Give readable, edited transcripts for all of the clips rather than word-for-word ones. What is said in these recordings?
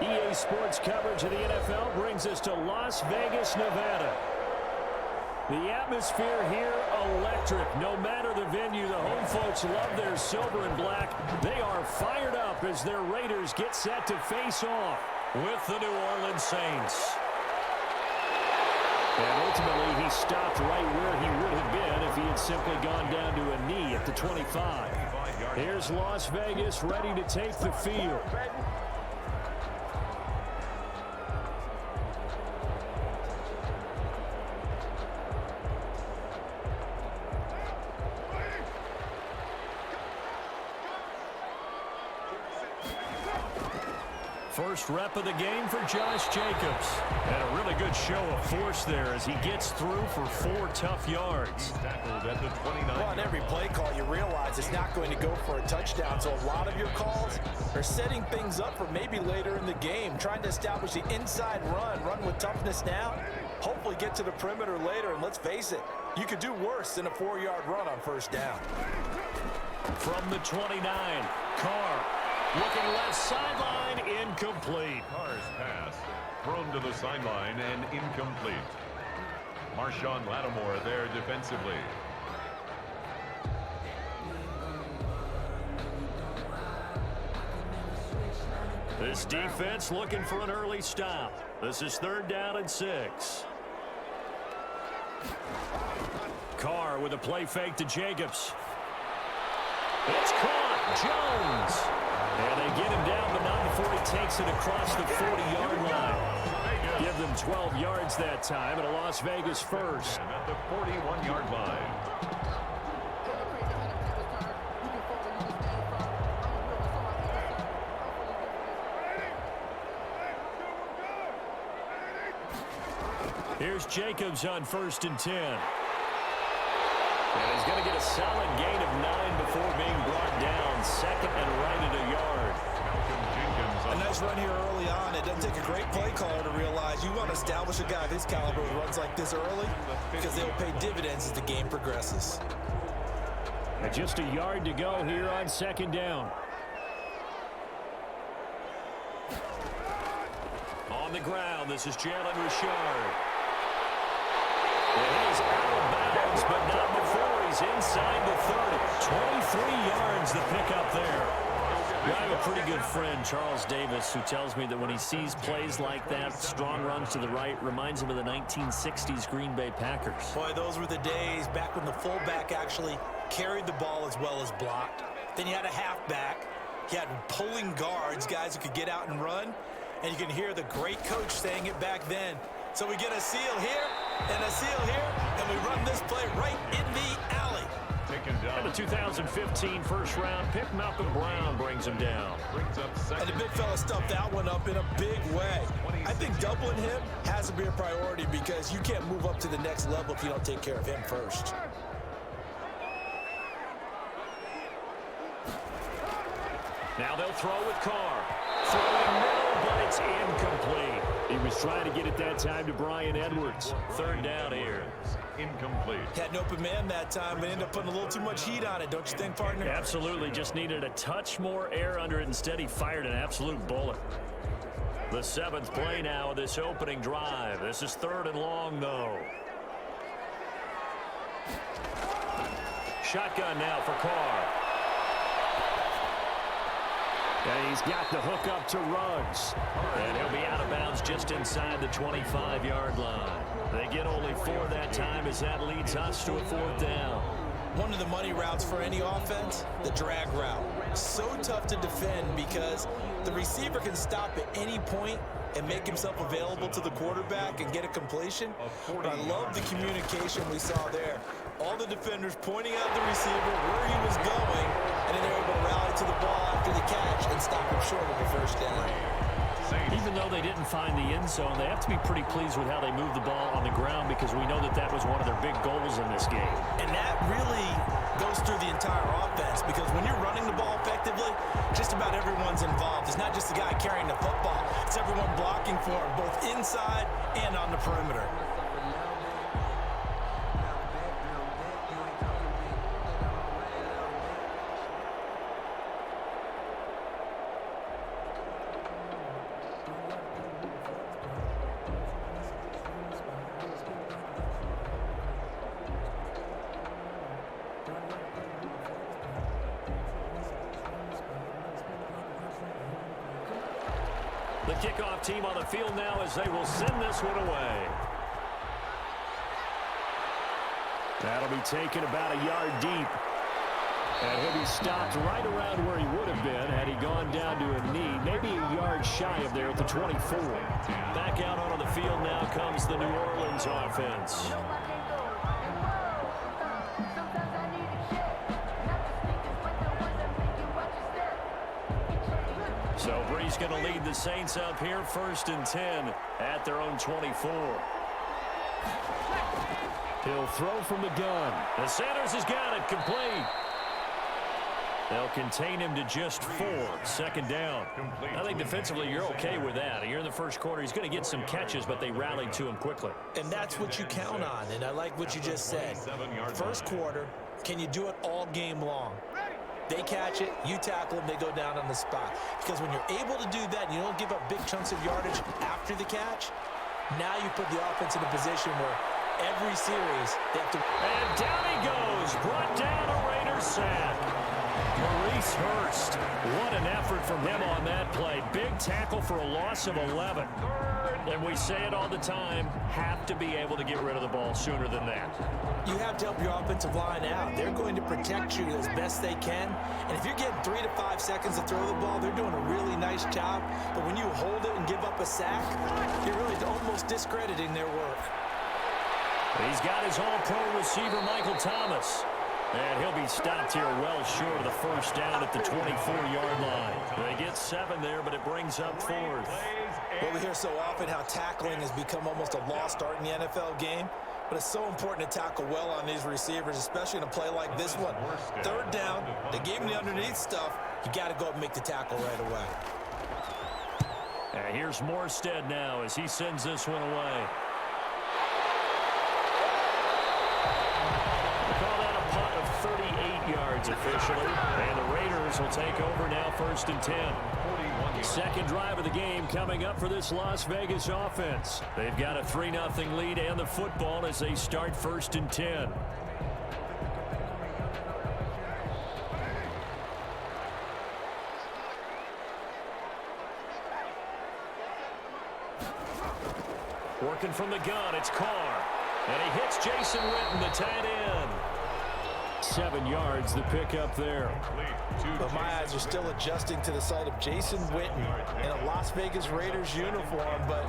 EA Sports coverage of the NFL brings us to Las Vegas, Nevada. The atmosphere here, electric. No matter the venue, the home folks love their silver and black. They are fired up as their Raiders get set to face off with the New Orleans Saints. And ultimately, he stopped right where he would have been if he had simply gone down to a knee at the 25. Here's Las Vegas ready to take the field. First rep of the game for Josh Jacobs. And a really good show of force there as he gets through for 4 tough yards. Tackled at the 29. Well, on every play call, you realize it's not going to go for a touchdown. So a lot of your calls are setting things up for maybe later in the game, trying to establish the inside run with toughness now, hopefully get to the perimeter later. And let's face it, you could do worse than a 4-yard run on first down. From the 29, Carr looking left sideline, incomplete. Carr's pass thrown to the sideline and incomplete. Marshawn Lattimore there defensively. This defense looking for an early stop. This is 3rd down and 6. Carr with a play fake to Jacobs. It's caught. Jones. And they get him down, but not before he takes it across the 40-yard line. Give them 12 yards that time, and a Las Vegas first. And at the 41-yard line. Here's Jacobs on 1st and 10. And he's going to get a solid gain of 9 before being brought down. 2nd and right at a yard. A nice run here early on. It doesn't take a great play caller to realize you want to establish a guy of his caliber with runs like this early because they'll pay dividends as the game progresses. And just a yard to go here on 2nd down. On the ground, this is Jalen Richard. And he's out of bounds, but not before he's inside the 30. 23 yards the pickup there. I have a pretty good friend, Charles Davis, who tells me that when he sees plays like that, strong runs to the right, reminds him of the 1960s Green Bay Packers. Boy, those were the days back when the fullback actually carried the ball as well as blocked. Then you had a halfback. You had pulling guards, guys who could get out and run. And you can hear the great coach saying it back then. So we get a seal here and a seal here, and we run this play right in the alley. Taken down. And the 2015 first-round pick, Malcolm Brown, brings him down. Brings up 2nd. And the big fella stuffed that one up in a big way. I think doubling him has to be a priority because you can't move up to the next level if you don't take care of him first. Now they'll throw with Carr. Throwing middle, but it's incomplete. He was trying to get it that time to Bryan Edwards. 3rd down here. Incomplete. Had an open man that time, but ended up putting a little too much heat on it, don't you think, partner? Absolutely. Just needed a touch more air under it. Instead, he fired an absolute bullet. The 7th play now of this opening drive. This is 3rd and long, though. Shotgun now for Carr. And he's got the hook up to Ruggs. And he'll be out of bounds just inside the 25-yard line. They get only 4 that time as that leads us to a 4th down. One of the money routes for any offense, the drag route. So tough to defend because the receiver can stop at any point and make himself available to the quarterback and get a completion. But I love the communication we saw there. All the defenders pointing out the receiver, where he was going, and then they're able to rally to the ball after the catch and stop him short of the first down. Even though they didn't find the end zone, they have to be pretty pleased with how they moved the ball on the ground because we know that that was one of their big goals in this game. And that really goes through the entire offense because when you're running the ball effectively, just about everyone's involved. It's not just the guy carrying the football. It's everyone blocking for him, both inside and on the perimeter. The kickoff team on the field now as they will send this one away. That'll be taken about a yard deep. And he'll be stopped right around where he would have been had he gone down to a knee, maybe a yard shy of there at the 24. Back out onto the field now comes the New Orleans offense. So Brees going to lead the Saints up here, 1st and 10 at their own 24. He'll throw from the gun. And Sanders has got it, complete. They'll contain him to just 4. 2nd down. I think defensively you're okay with that. You're in the first quarter. He's going to get some catches, but they rallied to him quickly. And that's what you count on, and I like what you just said. First quarter, can you do it all game long? They catch it, you tackle them, they go down on the spot. Because when you're able to do that and you don't give up big chunks of yardage after the catch, now you put the offense in a position where every series they have to... And down he goes, brought down a Raiders sack. Maurice Hurst, what an effort from him on that play. Big tackle for a loss of 11. And we say it all the time, have to be able to get rid of the ball sooner than that. You have to help your offensive line out. They're going to protect you as best they can. And if you're getting 3 to 5 seconds to throw the ball, they're doing a really nice job. But when you hold it and give up a sack, you're really almost discrediting their work. He's got his all-pro receiver, Michael Thomas. And he'll be stopped here well short of the 1st down at the 24-yard line. They get 7 there, but it brings up 4th. Well, we hear so often how tackling has become almost a lost art in the NFL game. But it's so important to tackle well on these receivers, especially in a play like this one. 3rd down, they gave him the underneath stuff. You got to go up and make the tackle right away. And here's Morstead now as he sends this one away. Call that a punt of 38 yards officially. And the Raiders will take over now, 1st and 10. 2nd drive of the game coming up for this Las Vegas offense. They've got a 3-0 lead and the football as they start 1st and 10. Working from the gun, it's Carr. And he hits Jason Witten, the tight end. 7 yards, the pickup there. But my eyes are still adjusting to the sight of Jason Witten in a Las Vegas Raiders uniform. But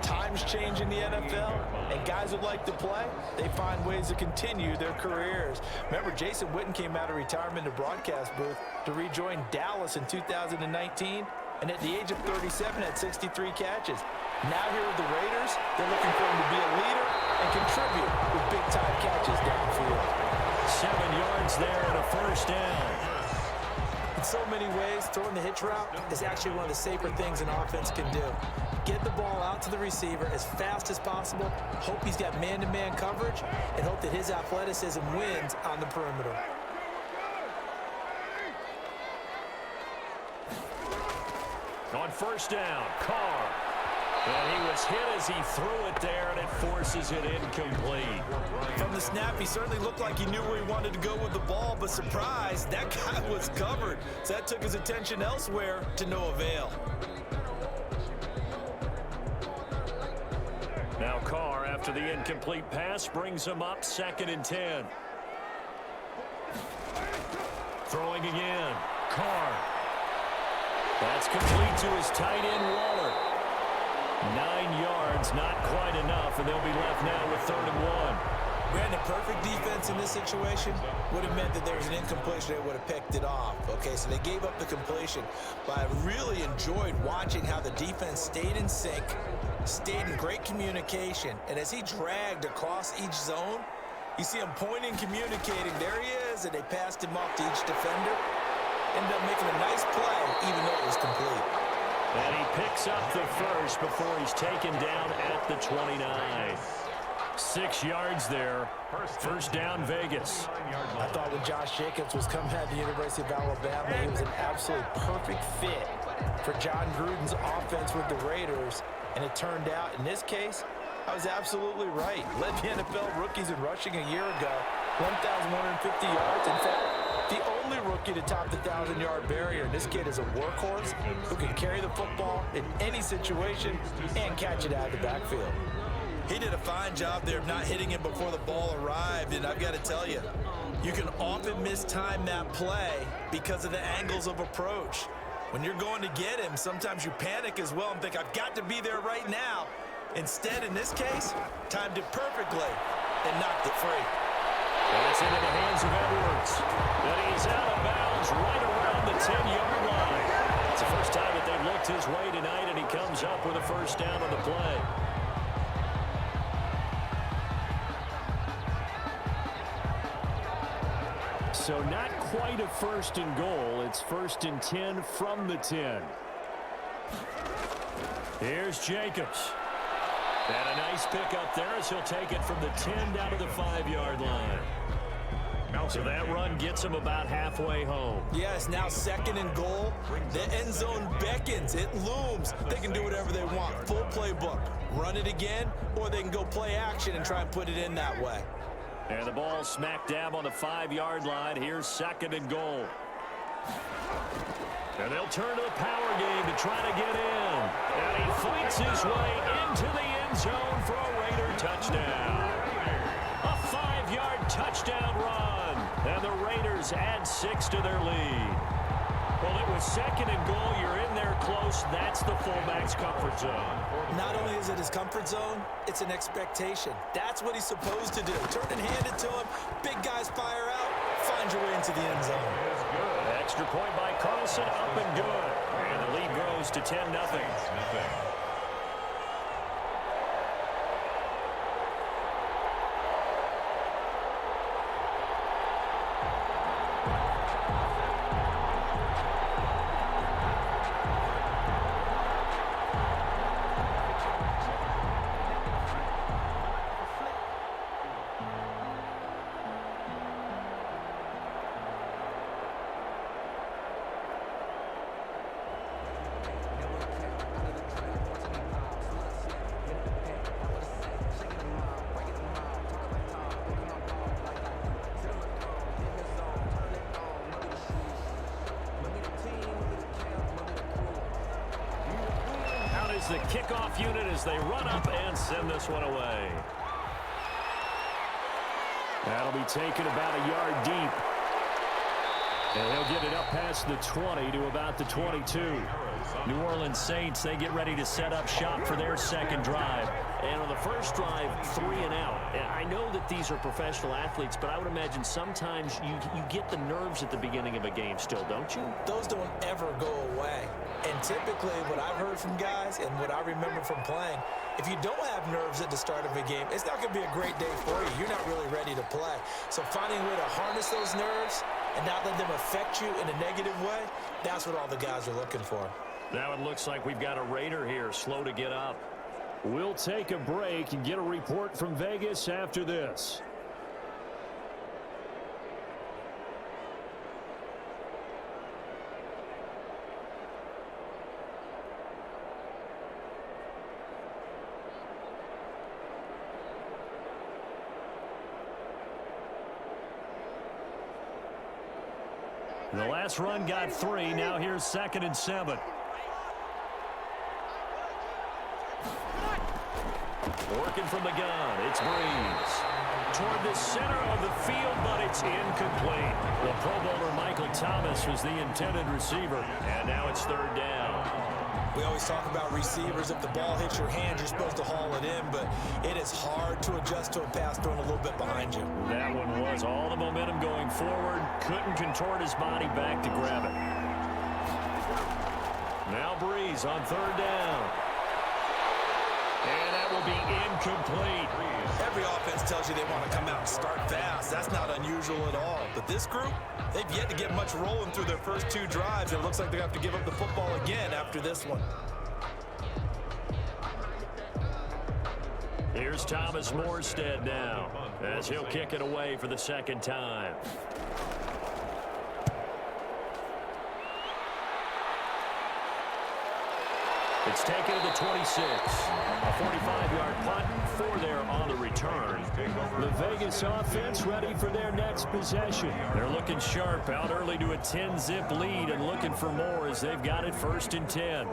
times change in the NFL, and guys who like to play, they find ways to continue their careers. Remember, Jason Witten came out of retirement in the broadcast booth to rejoin Dallas in 2019. And at the age of 37, had 63 catches. Now here with the Raiders, they're looking for him to be a leader and contribute with big-time catches downfield. 7 yards there and a 1st down. In so many ways, throwing the hitch route is actually one of the safer things an offense can do. Get the ball out to the receiver as fast as possible, hope he's got man-to-man coverage, and hope that his athleticism wins on the perimeter. On 1st down, Carr. And he was hit as he threw it there, and it forces it incomplete. From the snap, he certainly looked like he knew where he wanted to go with the ball, but surprise, that guy was covered. So that took his attention elsewhere to no avail. Now Carr, after the incomplete pass, brings him up 2nd and 10. Throwing again, Carr. That's complete to his tight end, Waller. 9 yards, not quite enough, and they'll be left now with 3rd and 1. Brandon, perfect defense in this situation would have meant that there was an incompletion. They would have picked it off. Okay, so they gave up the completion. But I really enjoyed watching how the defense stayed in sync, stayed in great communication, and as he dragged across each zone, you see him pointing, communicating. There he is, and they passed him off to each defender. Ended up making a nice play, even though it was complete. And he picks up the 1st before he's taken down at the 29. 6 yards there. 1st down, Vegas. I thought when Josh Jacobs was coming out of the University of Alabama, he was an absolute perfect fit for John Gruden's offense with the Raiders. And it turned out, in this case, I was absolutely right. Led the NFL rookies in rushing a year ago, 1,150 yards. In fact, The only rookie to top the 1,000-yard barrier. This kid is a workhorse who can carry the football in any situation and catch it out of the backfield. He did a fine job there of not hitting him before the ball arrived, and I've got to tell you, you can often mistime that play because of the angles of approach. When you're going to get him, sometimes you panic as well and think, I've got to be there right now. Instead, in this case, timed it perfectly and knocked it free. That's into the hands of Edwards. And he's out of bounds right around the 10-yard line. It's the first time that they've looked his way tonight, and he comes up with a first down on the play. So not quite a first and goal. It's first and 10 from the 10. Here's Jacobs. And a nice pick up there as he'll take it from the 10 down to the 5-yard line. So that run gets him about halfway home. Yes, now second and goal. The end zone beckons. It looms. They can do whatever they want. Full playbook. Run it again, or they can go play action and try and put it in that way. And the ball smack dab on the 5-yard line. Here's second and goal. And they'll turn to the power game to try to get in. And he fights his way into the end zone for a Raider touchdown. A 5-yard touchdown run. And the Raiders add 6 to their lead. Well, it was second and goal. You're in there close. That's the fullback's comfort zone. Not only is it his comfort zone, it's an expectation. That's what he's supposed to do. Turn and hand it to him. Big guys fire out. Find your way into the end zone. Extra point by Carlson, up and good. And the lead grows to 10-0. The kickoff unit as they run up and send this one away. That'll be taken about a yard deep. And he'll get it up past the 20 to about the 22. New Orleans Saints, they get ready to set up shop for their second drive. And on the first drive, 3 and out. And I know that these are professional athletes, but I would imagine sometimes you get the nerves at the beginning of a game still, don't you? Those don't ever go away. And typically what I've heard from guys and what I remember from playing, if you don't have nerves at the start of a game, it's not going to be a great day for you. You're not really ready to play. So finding a way to harness those nerves and not let them affect you in a negative way, that's what all the guys are looking for. Now it looks like we've got a Raider here, slow to get up. We'll take a break and get a report from Vegas after this. The last run got 3. Now here's 2nd and 7. Working from the gun, it's Breeze. Toward the center of the field, but it's incomplete. The Pro Bowler Michael Thomas was the intended receiver, and now it's 3rd down. We always talk about receivers. If the ball hits your hand, you're supposed to haul it in, but it is hard to adjust to a pass thrown a little bit behind you. That one was all the momentum going forward. Couldn't contort his body back to grab it. Now Breeze on 3rd down. And that will be incomplete. Every offense tells you they want to come out and start fast. That's not unusual at all. But this group, they've yet to get much rolling through their first 2 drives. It looks like they have to give up the football again after this one. Here's Thomas Morstead now as he'll kick it away for the 2nd time. The It's taken to the 26. A 45-yard punt for there on the return. The Vegas offense ready for their next possession. They're looking sharp, out early to a 10-zip lead and looking for more as they've got it 1st and 10.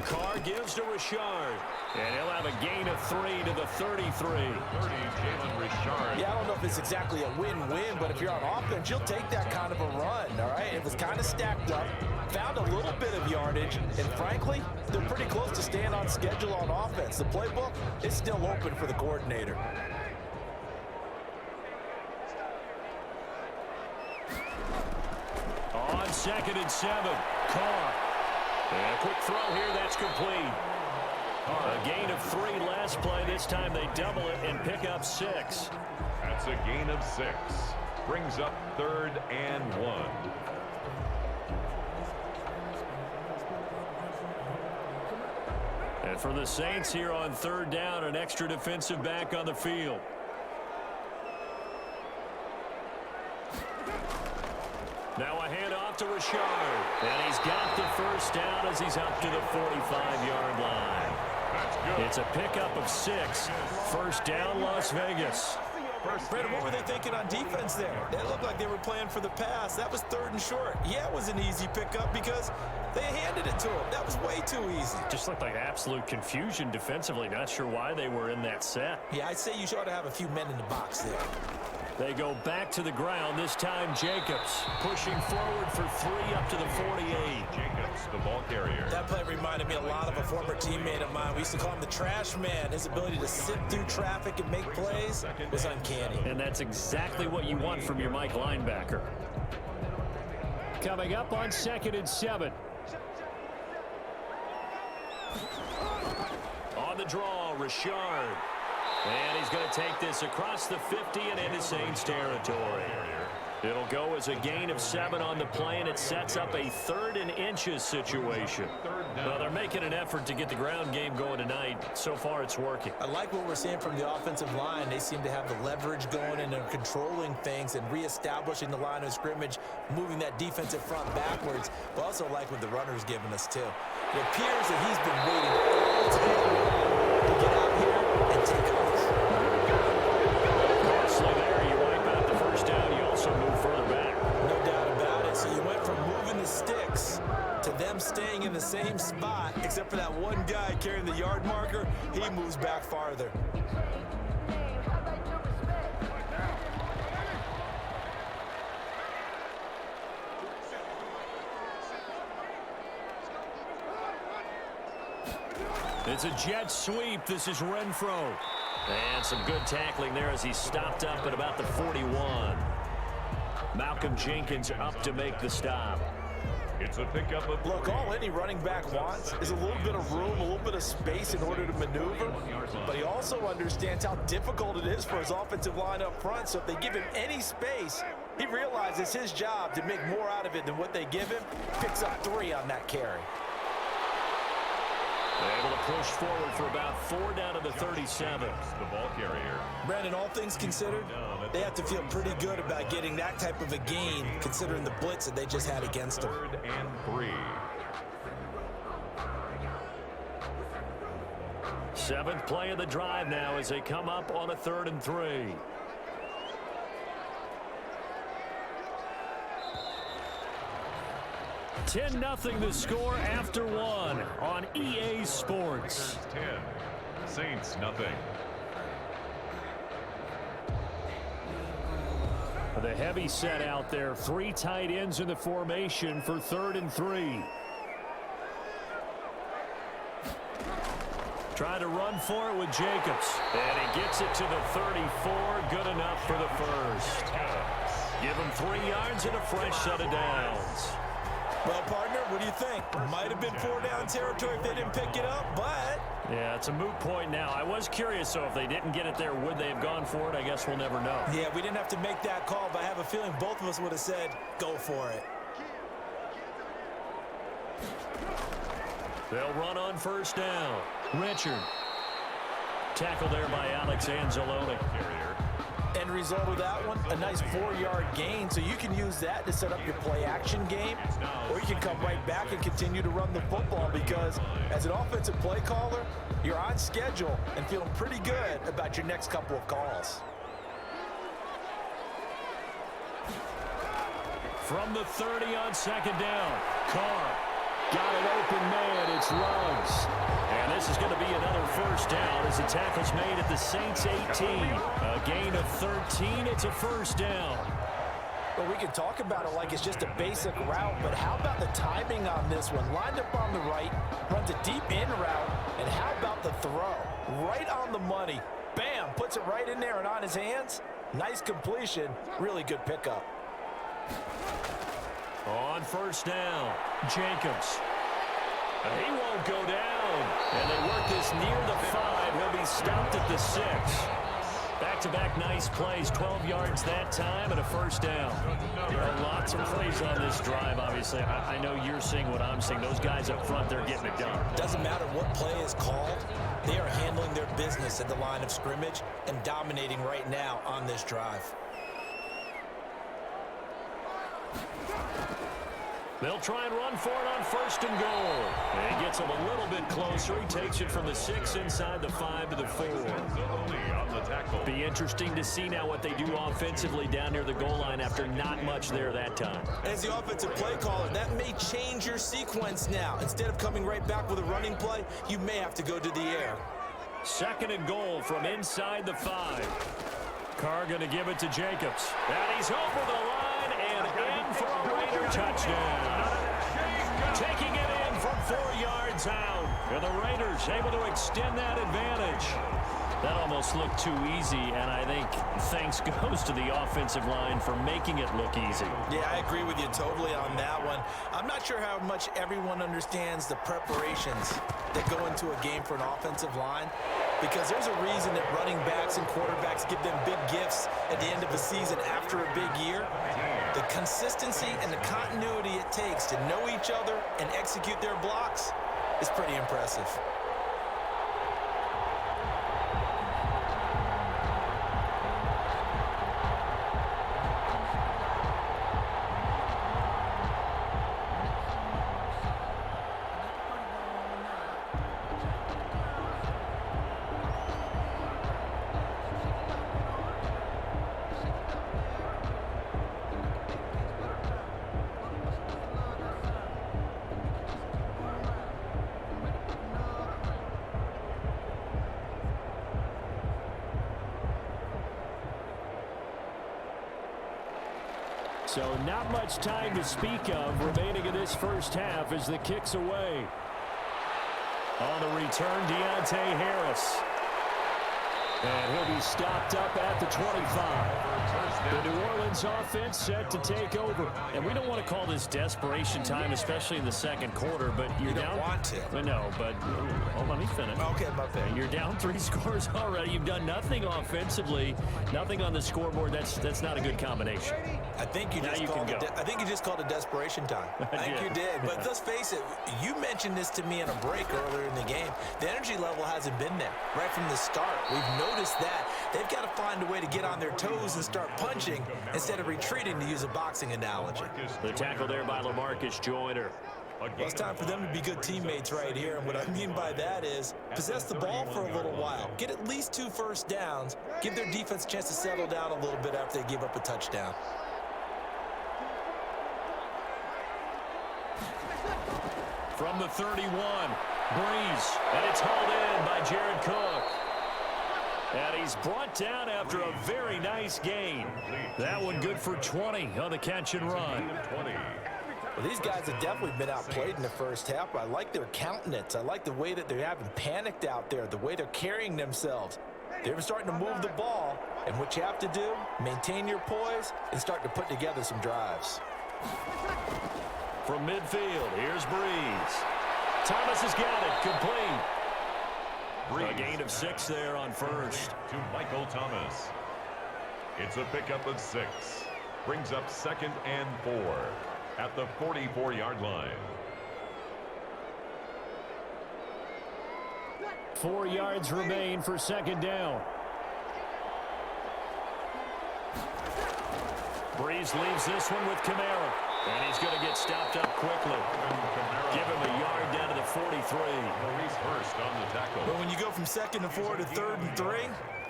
Carr gives to Richard. And he'll have a gain of 3 to the 33. 30, Jalen Richard. Yeah, I don't know if it's exactly a win-win, but if you're on offense, you'll take that kind of a run, all right? It was kind of stacked up, found a little bit of yardage, and frankly, they're pretty close to staying on schedule on offense. The playbook is still open for the coordinator. On 2nd and 7, Carr. And a quick throw here, that's complete. A gain of 3 last play. This time they double it and pick up 6. That's a gain of 6. Brings up 3rd and 1. And for the Saints here on 3rd down, an extra defensive back on the field. Now a handoff to Richard. And he's got the 1st down as he's up to the 45-yard line. It's a pickup of 6. 1st down, Las Vegas. Brandon, what were they thinking on defense there? They looked like they were playing for the pass. That was 3rd and short. Yeah, it was an easy pickup because they handed it to him. That was way too easy. Just looked like absolute confusion defensively. Not sure why they were in that set. Yeah, I'd say you ought to have a few men in the box there. They go back to the ground. This time Jacobs pushing forward for 3 up to the 48. Jacobs, the ball carrier. That play reminded me a lot of a former teammate of mine. We used to call him the trash man. His ability to sift through traffic and make plays was uncanny. And that's exactly what you want from your Mike linebacker. Coming up on 2nd and 7. On the draw, Richard. And he's going to take this across the 50 and into Saints territory. It'll go as a gain of 7 on the play, and it sets up a 3rd and inches situation. Well, they're making an effort to get the ground game going tonight. So far, it's working. I like what we're seeing from the offensive line. They seem to have the leverage going and they're controlling things and reestablishing the line of scrimmage, moving that defensive front backwards. But also like what the runner's giving us, too. It appears that he's been waiting all day to get out here and take off. Costly there. You wipe out the 1st down. You also move further back. No doubt about it. So you went from moving the sticks to them staying in the same spot, except for that one guy carrying the yard marker. He moves back farther. It's a jet sweep. This is Renfro. And some good tackling there as he stopped up at about the 41. Malcolm Jenkins up to make the stop. It's a pickup of... Look, all any running back wants is a little bit of room, a little bit of space in order to maneuver. But he also understands how difficult it is for his offensive line up front. So if they give him any space, he realizes his job to make more out of it than what they give him. Picks up 3 on that carry. They're able to push forward for about 4 down to the 37. The ball carrier. Brandon, all things considered, they have to feel pretty good about getting that type of a gain, considering the blitz that they just had against them. 3rd and 3. 7th play of the drive now as they come up on a 3rd and 3. $10-0 the score after 1 on EA Sports. 10. Saints nothing. The heavy set out there. 3 tight ends in the formation for 3rd and 3. Trying to run for it with Jacobs. And he gets it to the 34. Good enough for the 1st. Give him 3 yards and a fresh set of downs. Well, partner, what do you think? Might have been 4 down territory if they didn't pick it up, but... Yeah, it's a moot point now. I was curious, so if they didn't get it there, would they have gone for it? I guess we'll never know. Yeah, we didn't have to make that call, but I have a feeling both of us would have said, go for it. They'll run on 1st down. Richard. Tackle there by Alex Anzalone. End result of that one, a nice 4-yard gain. So you can use that to set up your play-action game, or you can come right back and continue to run the football because as an offensive play caller, you're on schedule and feeling pretty good about your next couple of calls. From the 30 on second down, Carr got an open man. It's Ruggs. And this is going to be another first down as the tackle's made at the Saints 18. A gain of 13. It's a first down. Well, we can talk about it like it's just a basic route, but how about the timing on this one? Lined up on the right, runs a deep in route, and how about the throw? Right on the money. Bam, puts it right in there and on his hands. Nice completion. Really good pickup. On first down, Jacobs. He won't go down. And they work this near the 5. He'll be stopped at the 6. Back-to-back nice plays, 12 yards that time and a first down. There are lots of plays on this drive, obviously. I know you're seeing what I'm seeing. Those guys up front, they're getting it done. Doesn't matter what play is called. They are handling their business at the line of scrimmage and dominating right now on this drive. They'll try and run for it on first and goal. And he gets him a little bit closer. He takes it from the 6 inside the 5 to the 4. Be interesting to see now what they do offensively down near the goal line after not much there that time. As the offensive play caller, that may change your sequence now. Instead of coming right back with a running play, you may have to go to the air. Second and goal from inside the 5. Carr going to give it to Jacobs. And he's over the line and in for a Raider touchdown. Taking it in from 4 yards out. And the Raiders able to extend that advantage. That almost looked too easy, and I think thanks goes to the offensive line for making it look easy. Yeah, I agree with you totally on that one. I'm not sure how much everyone understands the preparations that go into a game for an offensive line, because there's a reason that running backs and quarterbacks give them big gifts at the end of the season after a big year. The consistency and the continuity it takes to know each other and execute their blocks is pretty impressive. So not much time to speak of remaining in this first half as the kick's away. On the return, Deontay Harris. And he'll be stopped up at the 25. The New Orleans offense set to take over. And we don't want to call this desperation time, especially in the second quarter, but you're You down. don't want to. No, but let me finish. Okay, my bad. You're down 3 scores already. You've done nothing offensively, nothing on the scoreboard. That's not a good combination. I think you Now just you called can it. go. I think you just called it desperation time. I think did. you did. But let's face it. You mentioned this to me in a break earlier in the game. The energy level hasn't been there right from the start. We've noticed that they've got to find a way to get on their toes and start punching instead of retreating, to use a boxing analogy. The tackle there by LaMarcus Joyner. Well, it's time for them to be good teammates right here. And what I mean by that is possess the ball for a little while. Get at least 2 first downs. Give their defense a chance to settle down a little bit after they give up a touchdown. From the 31, Breeze, and it's hauled in by Jared Cook. And he's brought down after a very nice gain. That one good for 20 on the catch and run. Well, these guys have definitely been outplayed in the first half. I like their countenance. I like the way that they haven't panicked out there, the way they're carrying themselves. They're starting to move the ball, and what you have to do, maintain your poise and start to put together some drives. From midfield, here's Breeze. Thomas has got it, complete. A gain of 6 there on first. To Michael Thomas. It's a pickup of 6. Brings up 2nd and 4 at the 44-yard line. 4 yards remain for second down. Breeze leaves this one with Kamara. And he's going to get stopped up quickly. Give him a yard down to the 43. Maurice Hurst on the tackle. But when you go from 2nd and 4 to 3rd and 3,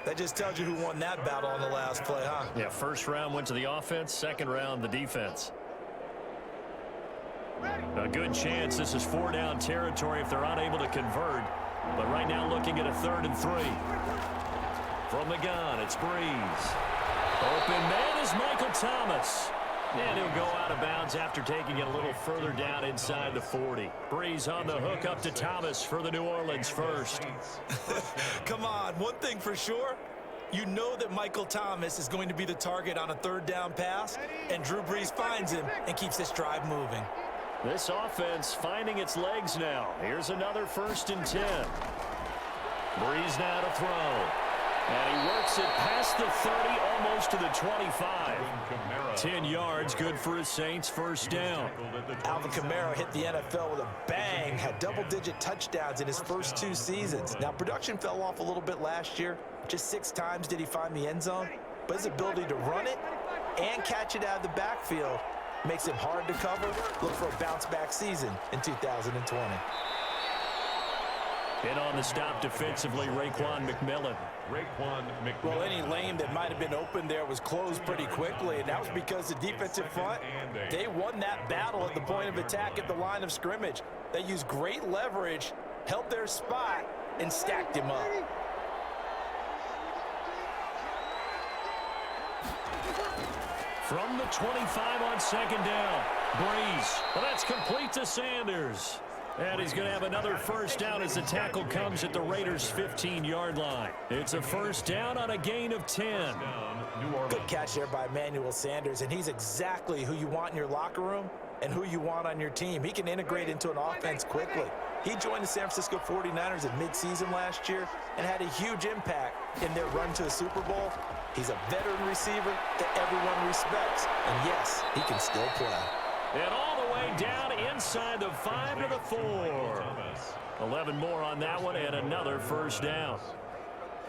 that just tells you who won that battle on the last play, huh? Yeah, first round went to the offense, second round the defense. A good chance this is 4-down territory if they're unable to convert. But right now looking at a 3rd and 3. From the gun, it's Breeze. Open man is Michael Thomas. And he'll go out of bounds after taking it a little further down inside the 40. Breeze on the hook up to Thomas for the New Orleans first. Come on, one thing for sure. You know that Michael Thomas is going to be the target on a 3rd down pass, and Drew Brees finds him and keeps this drive moving. This offense finding its legs now. Here's another 1st and 10. Breeze now to throw. And he works it past the 30, almost to the 25. 10 yards, good for his Saints, first down. Alvin Kamara hit the NFL with a bang, had double-digit touchdowns in his first 2 seasons. Now, production fell off a little bit last year. Just 6 times did he find the end zone. But his ability to run it and catch it out of the backfield makes him hard to cover. Look for a bounce-back season in 2020. In on the stop defensively, Raekwon McMillan. Well, any lane that might have been open there was closed pretty quickly, and that was because the defensive front, they won that battle at the point of attack at the line of scrimmage. They used great leverage, held their spot, and stacked him up. From the 25 on second down, Breeze. Well, that's complete to Sanders. And he's going to have another first down as the tackle comes at the Raiders' 15-yard line. It's a first down on a gain of 10. Good catch there by Emmanuel Sanders, and he's exactly who you want in your locker room and who you want on your team. He can integrate into an offense quickly. He joined the San Francisco 49ers at midseason last year and had a huge impact in their run to the Super Bowl. He's a veteran receiver that everyone respects, and yes, he can still play. And all the way down inside the 5 to the 4. 11 more on that one and another first down.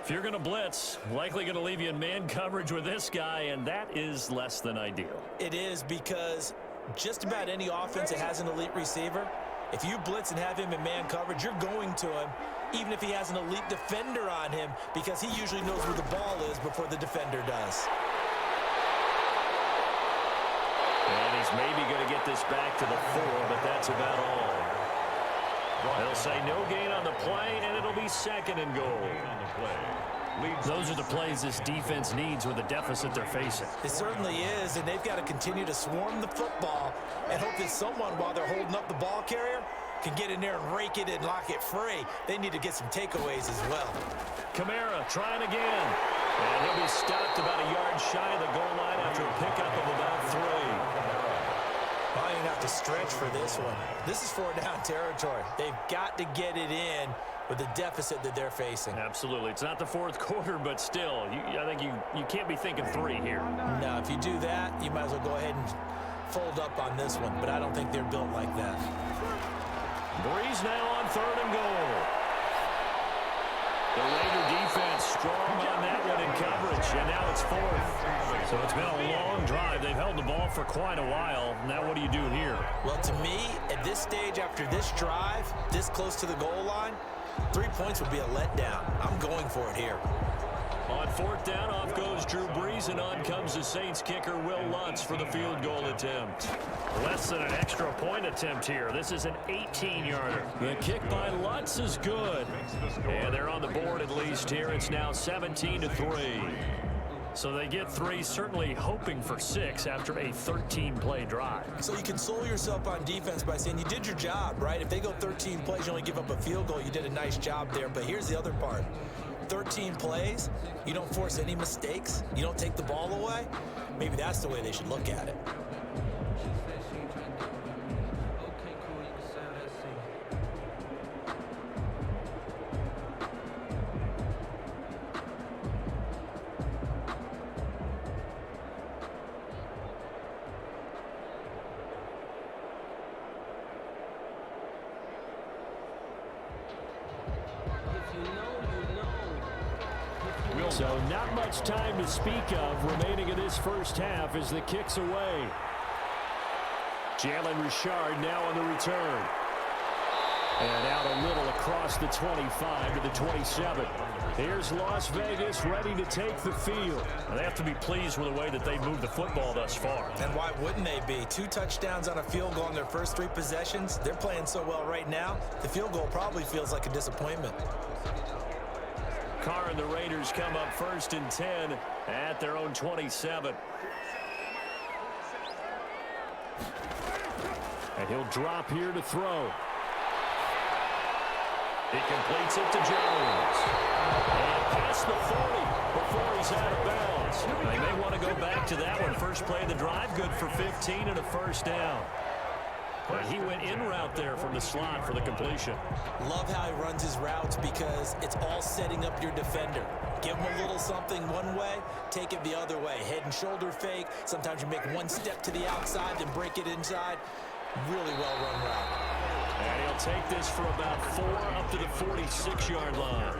If you're going to blitz, likely going to leave you in man coverage with this guy, and that is less than ideal. It is, because just about any offense that has an elite receiver, if you blitz and have him in man coverage, you're going to him, even if he has an elite defender on him, because he usually knows where the ball is before the defender does. And he's maybe going to get this back to the 4, but that's about all. They'll say no gain on the play, and it'll be 2nd and goal. Those are the plays this defense needs with the deficit they're facing. It certainly is, and they've got to continue to swarm the football and hope that someone, while they're holding up the ball carrier, can get in there and rake it and lock it free. They need to get some takeaways as well. Kamara trying again. And he'll be stopped about a yard shy of the goal line after a pickup of about 3. Well, you're going to have to stretch for this one. This is 4-down territory. They've got to get it in with the deficit that they're facing. Absolutely. It's not the 4th quarter, but still, I think you can't be thinking 3 here. No, if you do that, you might as well go ahead and fold up on this one, but I don't think they're built like that. Breeze now on 3rd and goal. The Raider defense strong on that one in coverage, and now it's 4th. So it's been a long drive. They've held the ball for quite a while. Now what do you do here? Well, to me, at this stage, after this drive, this close to the goal line, 3 points would be a letdown. I'm going for it here. On 4th down, off goes Drew Brees, and on comes the Saints kicker, Will Lutz, for the field goal attempt. Less than an extra point attempt here. This is an 18-yarder. The kick by Lutz is good. And they're on the board at least here. It's now 17-3. So they get 3, certainly hoping for 6 after a 13-play drive. So you console yourself on defense by saying you did your job, right? If they go 13 plays, you only give up a field goal, you did a nice job there. But here's the other part. 13 plays, you don't force any mistakes, you don't take the ball away. Maybe that's the way they should look at it. If you know So not much time to speak of remaining in this first half as the kick's away. Jalen Richard now on the return. And out a little across the 25 to the 27. Here's Las Vegas ready to take the field. They have to be pleased with the way that they moved the football thus far. And why wouldn't they be? 2 touchdowns on a field goal in their first 3 possessions. They're playing so well right now, the field goal probably feels like a disappointment. Carr and the Raiders come up 1st and 10 at their own 27. And he'll drop here to throw. He completes it to Jones. And past the 40 before he's out of bounds. They may want to go back to that one. First play of the drive, good for 15 and a first down. But he went in route there from the slot for the completion. Love how he runs his routes because it's all setting up your defender. Give him a little something one way, take it the other way. Head and shoulder fake. Sometimes you make one step to the outside, then break it inside. Really well-run route. And he'll take this for about 4 up to the 46-yard line.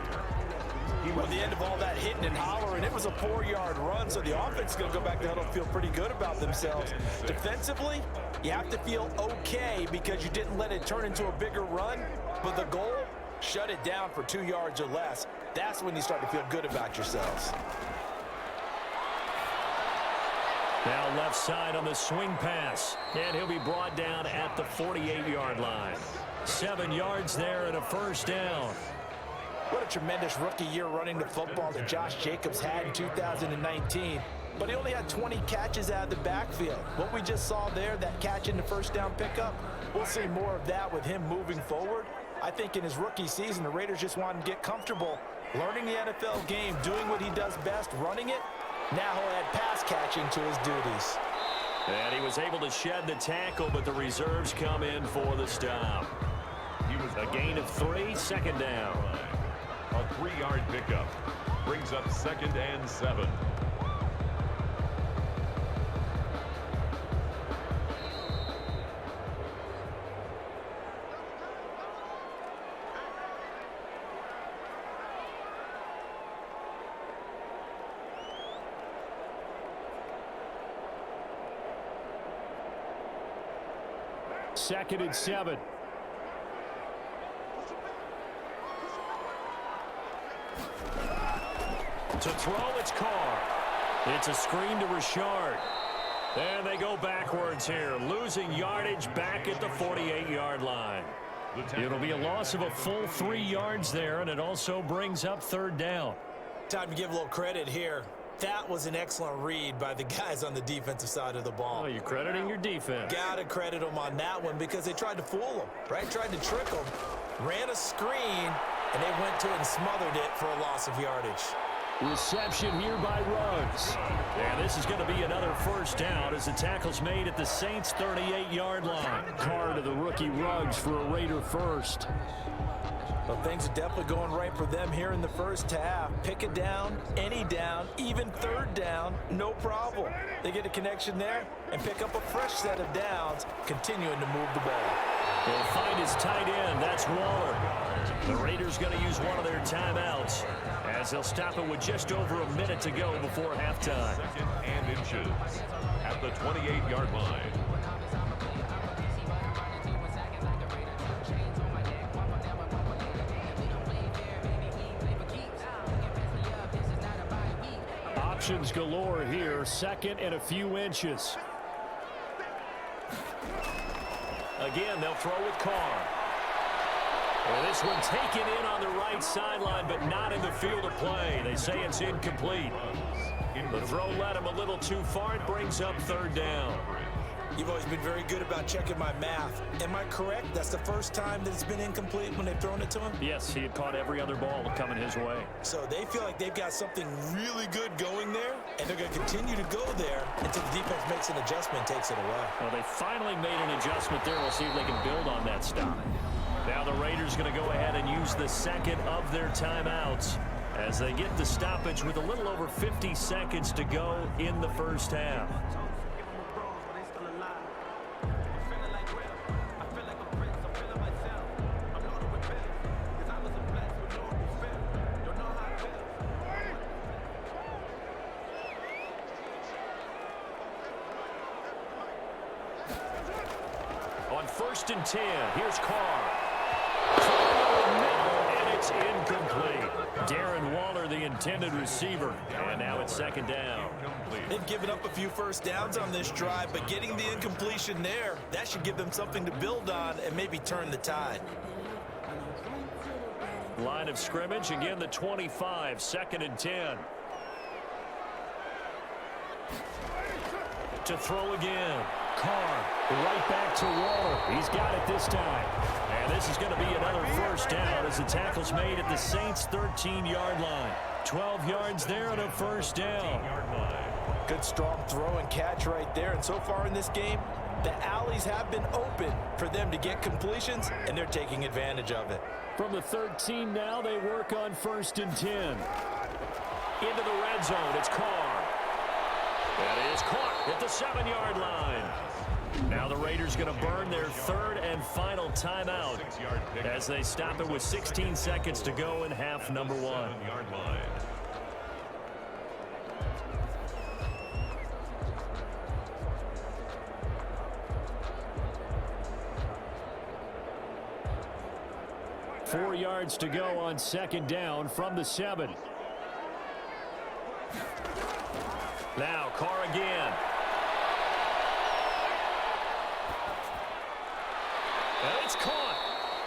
At the end of all that hitting and hollering, it was a 4-yard run, so the offense is going to go back to huddle and feel pretty good about themselves. Defensively, you have to feel okay because you didn't let it turn into a bigger run, but the goal, shut it down for 2 yards or less. That's when you start to feel good about yourselves. Now left side on the swing pass, and he'll be brought down at the 48-yard line. 7 yards there and a first down. What a tremendous rookie year running the football that Josh Jacobs had in 2019. But he only had 20 catches out of the backfield. What we just saw there, that catch in the first down pickup, we'll see more of that with him moving forward. I think in his rookie season, the Raiders just wanted to get comfortable learning the NFL game, doing what he does best, running it. Now he'll add pass catching to his duties. And he was able to shed the tackle, but the reserves come in for the stop. A gain of 3, second down. A 3-yard pickup brings up 2nd and 7. Second and 7. To throw, it's Carr. It's a screen to Richard. And they go backwards here, losing yardage back at the 48-yard line. It'll be a loss of a full 3 yards there, and it also brings up 3rd down. Time to give a little credit here. That was an excellent read by the guys on the defensive side of the ball. Oh, you're crediting your defense. Got to credit them on that one because they tried to fool him, right? Tried to trick him, ran a screen, and they went to it and smothered it for a loss of yardage. Reception here by Ruggs. And this is going to be another first down as the tackle's made at the Saints' 38-yard line. Carr to the rookie Ruggs for a Raider first. Well, things are definitely going right for them here in the first half. Pick it down, any down, even 3rd down, no problem. They get a connection there and pick up a fresh set of downs, continuing to move the ball. He'll find his tight end. That's Waller. The Raiders going to use one of their timeouts as they'll stop it with just over a minute to go before halftime. 2nd and inches at the 28-yard line. Options galore here. 2nd and a few inches. Again, they'll throw with Carr. Well, this one taken in on the right sideline, but not in the field of play. They say it's incomplete. The throw led him a little too far. It brings up 3rd down. You've always been very good about checking my math. Am I correct? That's the first time that it's been incomplete when they've thrown it to him? Yes, he had caught every other ball coming his way. So they feel like they've got something really good going there, and they're going to continue to go there until the defense makes an adjustment and takes it away. Well, they finally made an adjustment there. We'll see if they can build on that stop. Now the Raiders going to go ahead and use the 2nd of their timeouts as they get the stoppage with a little over 50 seconds to go in the first half. 1st and 10. Here's Carr. And it's incomplete. Darren Waller, the intended receiver. And now it's 2nd down. They've given up a few first downs on this drive, but getting the incompletion there, that should give them something to build on and maybe turn the tide. Line of scrimmage, again the 25, 2nd and 10. To throw again. Carr right back to Waller. He's got it this time. And this is going to be another 1st down as the tackle's made at the Saints' 13-yard line. 12 yards there and a 1st down. Good strong throw and catch right there. And so far in this game, the alleys have been open for them to get completions, and they're taking advantage of it. From the 13 now, they work on 1st and 10. Into the red zone, it's Carr. That is caught at the 7-yard line. Now the Raiders going to burn their 3rd and final timeout as they stop it with 16 seconds to go in half number 1. Four yards to go on 2nd down from the 7. Now Carr again. And it's caught.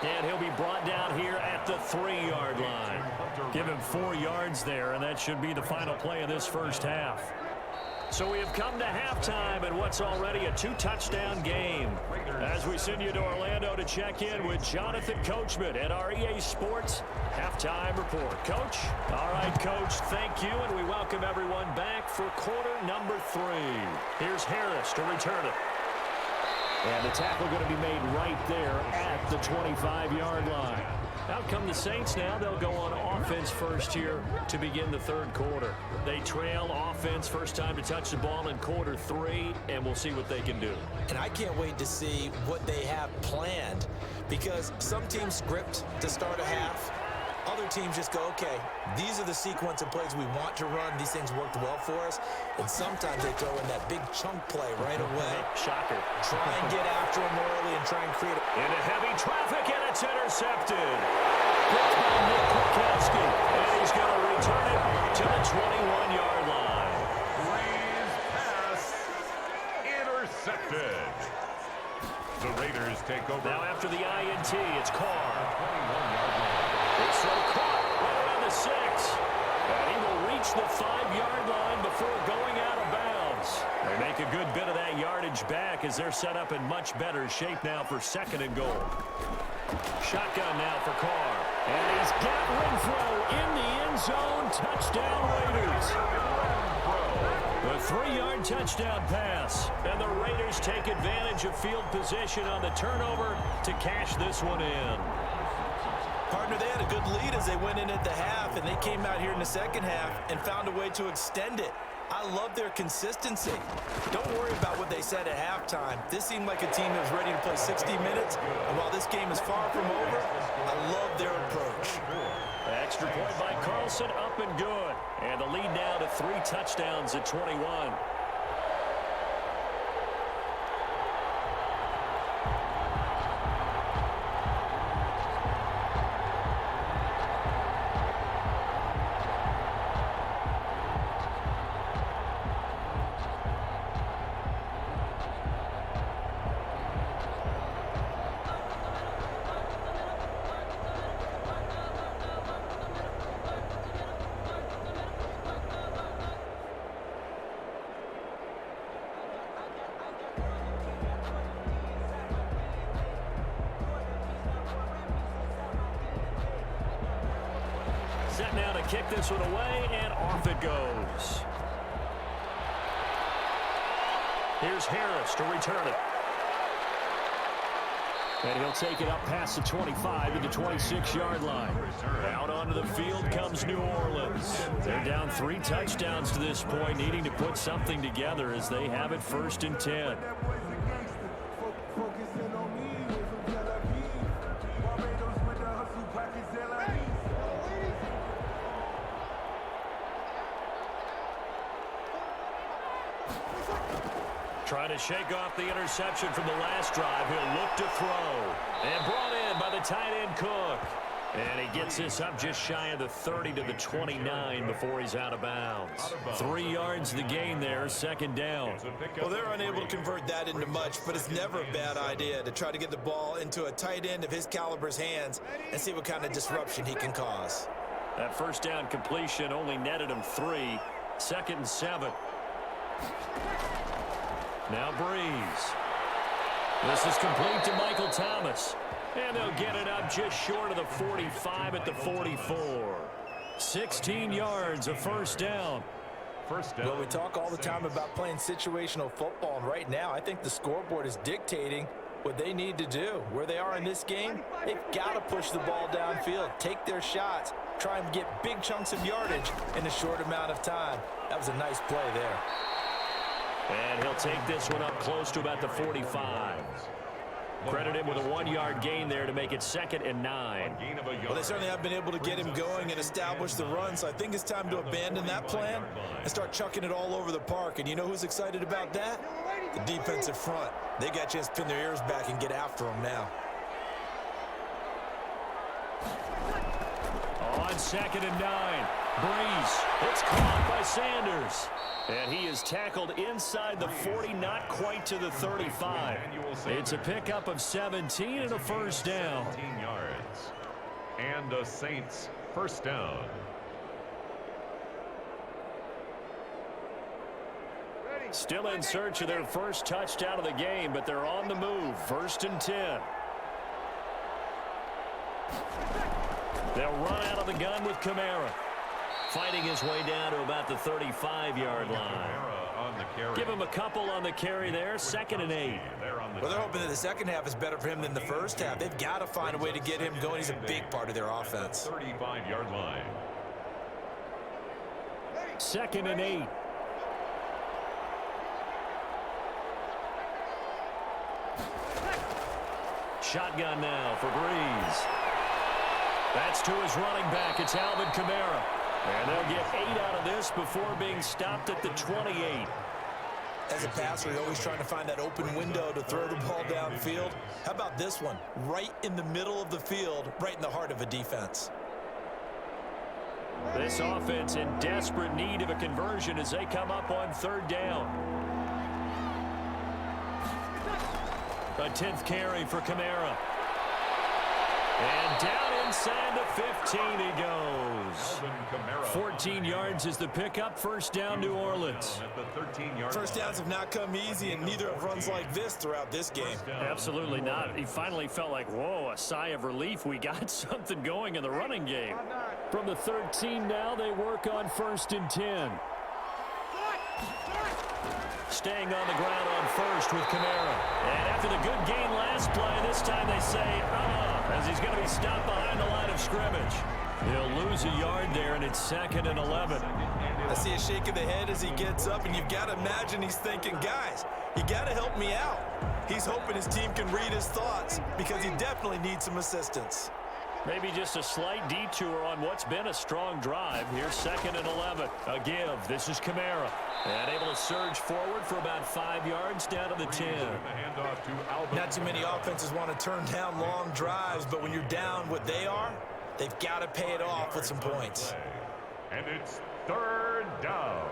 And he'll be brought down here at the 3-yard line. Give him 4 yards there, and that should be the final play of this 1st half. So we have come to halftime in what's already a 2-touchdown game. As we send you to Orlando to check in with Jonathan Coachman at our EA Sports Halftime Report. Coach? All right, Coach, thank you, and we welcome everyone back for quarter number 3. Here's Harris to return it. And the tackle going to be made right there at the 25-yard line. Out come the Saints now. They'll go on offense first here to begin the 3rd quarter. They trail offense first time to touch the ball in quarter 3, and we'll see what they can do. And I can't wait to see what they have planned, because some teams script to start a half. Other teams just go, okay, these are the sequence of plays we want to run. These things worked well for us. And sometimes they throw in that big chunk play right away. Shocker. Try and get after them early and try and create a... Into heavy traffic, and it's intercepted. Picked by Nick Kwiatkowski, and he's going to return it to the 21-yard line. Breeze pass intercepted. The Raiders take over. Now after the INT, it's Carr. It's so caught right around the 6. And he will reach the 5-yard line before going out of bounds. They make a good bit of that yardage back as they're set up in much better shape now for 2nd and goal. Shotgun now for Carr. And he's got Renfrow in the end zone. Touchdown Raiders. A 3-yard touchdown pass. And the Raiders take advantage of field position on the turnover to cash this one in. Partner, they had a good lead as they went in at the half, and they came out here in the 2nd half and found a way to extend it. I love their consistency. Don't worry about what they said at halftime. This seemed like a team that was ready to play 60 minutes, and while this game is far from over, I love their approach. Extra point by Carlson, up and good. And the lead now to 3 touchdowns at 21. Set now to kick this one away, and off it goes. Here's Harris to return it. And he'll take it up past the 25 to the 26-yard line. Out onto the field comes New Orleans. They're down 3 touchdowns to this point, needing to put something together as they have it 1st and 10. Trying to shake off the interception from the last drive. He'll look to throw. And brought in by the tight end Cook. And he gets this up just shy of the 30 to the 29 before he's out of bounds. 3 yards the gain there, second down. Well, they're unable to convert that into much, but it's never a bad idea to try to get the ball into a tight end of his caliber's hands and see what kind of disruption he can cause. That first down completion only netted him 3. 2nd and 7. Now Breeze. This is complete to Michael Thomas. And they'll get it up just short of the 45 at the 44. 16 yards, a first down. Well, we talk all the time about playing situational football, and right now I think the scoreboard is dictating what they need to do. Where they are in this game, they've got to push the ball downfield, take their shots, try and get big chunks of yardage in a short amount of time. That was a nice play there. And he'll take this one up close to about the 45. Credit him with a 1-yard gain there to make it 2nd and 9. Well, they certainly have been able to get him going and establish the run, so I think it's time to abandon that plan and start chucking it all over the park. And you know who's excited about that? The defensive front. They got a chance to pin their ears back and get after him now. On 2nd and 9. Breeze. It's caught by Sanders. And he is tackled inside the 40, not quite to the 35. It's a pickup of 17 and a first down. 17 yards. And the Saints first down. Still in search of their first touchdown of the game, but they're on the move. 1st and 10. They'll run out of the gun with Kamara. Fighting his way down to about the 35-yard line. Give him a couple on the carry there. 2nd and 8. Well, they're hoping that the second half is better for him than the first half. They've got to find a way to get him going. He's a big part of their offense. 35-yard line. 2nd and 8. Shotgun now for Breeze. That's to his running back. It's Alvin Kamara. And they'll get 8 out of this before being stopped at the 28. As a passer, you're always trying to find that open window to throw the ball downfield. How about this one? Right in the middle of the field, right in the heart of a defense. This offense in desperate need of a conversion as they come up on 3rd down. A 10th carry for Kamara. And down inside the 15 he goes. 14 yards is the pickup. First down, New Orleans. First downs have not come easy, and neither have runs like this throughout this game. Absolutely not. He finally felt like, whoa, a sigh of relief. We got something going in the running game. From the 13 now, they work on 1st and 10. Staying on the ground on 1st with Kamara. And after the good gain last play, this time they say, as he's going to be stopped behind the line of scrimmage. He'll lose a yard there, and it's 2nd and 11. I see a shake of the head as he gets up, and you've got to imagine he's thinking, guys, you got to help me out. He's hoping his team can read his thoughts because he definitely needs some assistance. Maybe just a slight detour on what's been a strong drive. Here's 2nd and 11. A give. This is Kamara. And able to surge forward for about 5 yards down to the 10. Not too many offenses want to turn down long drives, but when you're down what they are, they've got to pay it off with some points. And it's 3rd down.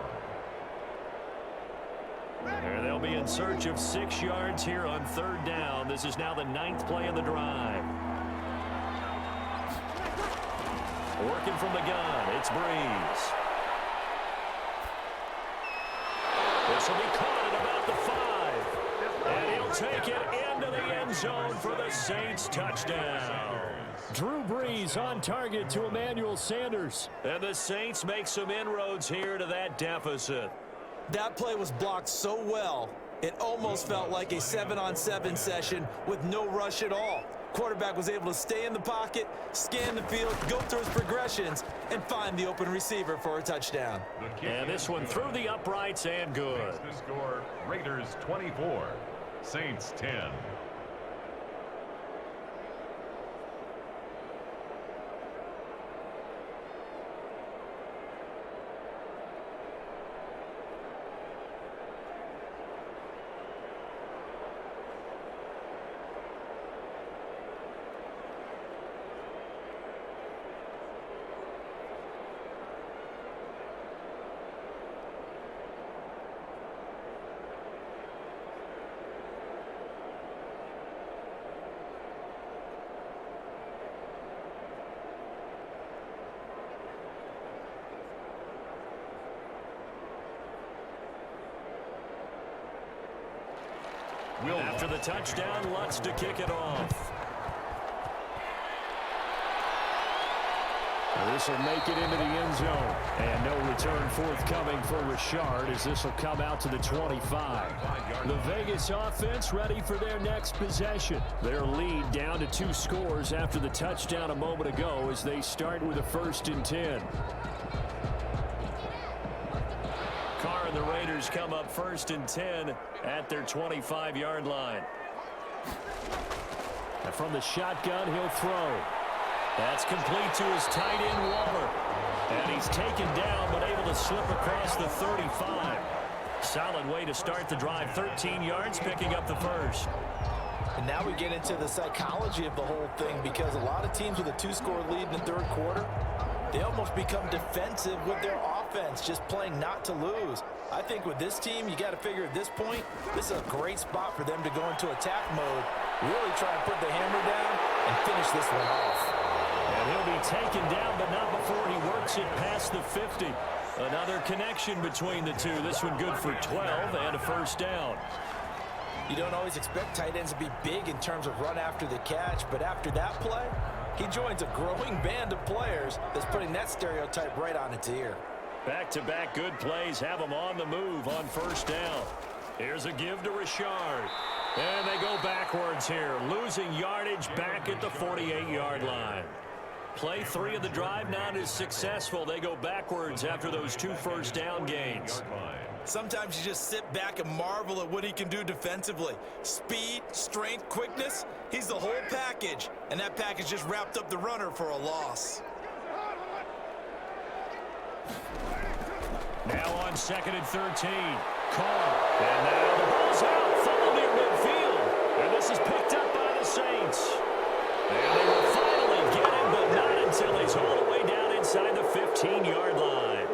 There they'll be in search of 6 yards here on 3rd down. This is now the 9th play of the drive. Working from the gun, it's Breeze. This will be caught at about the 5. And he'll take it into the end zone for the Saints touchdown. Drew Brees on target to Emmanuel Sanders. And the Saints make some inroads here to that deficit. That play was blocked so well, it almost felt like a 7-on-7 session with no rush at all. Quarterback was able to stay in the pocket, scan the field, go through his progressions, and find the open receiver for a touchdown. And this one through the uprights and good. The score, Raiders 24, Saints 10. After the touchdown, Lutz to kick it off. This will make it into the end zone. And no return forthcoming for Richard as this will come out to the 25. The Vegas offense ready for their next possession. Their lead down to 2 scores after the touchdown a moment ago as they start with a 1st and 10. Carr and the Raiders come up 1st and 10 at their 25-yard line. And from the shotgun, he'll throw. That's complete to his tight end, Waller. And he's taken down but able to slip across the 35. Solid way to start the drive. 13 yards, picking up the 1st. And now we get into the psychology of the whole thing because a lot of teams with a 2-score lead in the 3rd quarter, they almost become defensive with their offense, just playing not to lose. I think with this team, you got to figure at this point, this is a great spot for them to go into attack mode, really try and put the hammer down and finish this one off. And he'll be taken down, but not before he works it past the 50. Another connection between the two. This one good for 12 and a 1st down. You don't always expect tight ends to be big in terms of run after the catch, but after that play, he joins a growing band of players that's putting that stereotype right on its ear. Back-to-back good plays have him on the move on 1st down. Here's a give to Richard. And they go backwards here, losing yardage back at the 48-yard line. Play 3 of the drive not as successful. They go backwards after those 2 1st down gains. Sometimes you just sit back and marvel at what he can do defensively. Speed, strength, quickness, he's the whole package. And that package just wrapped up the runner for a loss. Now on 2nd and 13. Carr. And now the ball's out. Fumble near midfield. And this is picked up by the Saints. And they will finally get him, but not until he's all the way down inside the 15-yard line.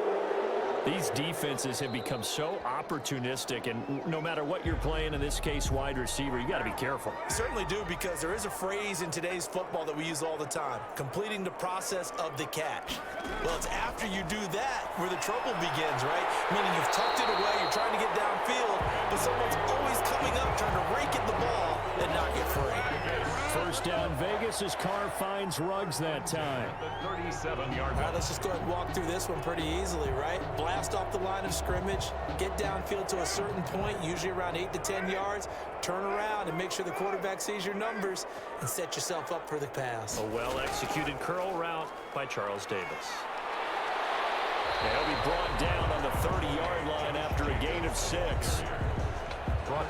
These defenses have become so opportunistic, and no matter what you're playing, in this case wide receiver, you got to be careful. Certainly do, because there is a phrase in today's football that we use all the time, completing the process of the catch. Well, it's after you do that where the trouble begins, right? Meaning you've tucked it away, you're trying to get downfield, but someone's always coming up trying to rake at the ball and knock it free. 1st down Vegas as Carr finds Ruggs that time. The 37-yard All right, let's just go ahead and walk through this one pretty easily, right? Blast off the line of scrimmage, get downfield to a certain point, usually around 8 to 10 yards, turn around and make sure the quarterback sees your numbers and set yourself up for the pass. A well-executed curl route by Charles Davis. And he'll be brought down on the 30-yard line after a gain of 6.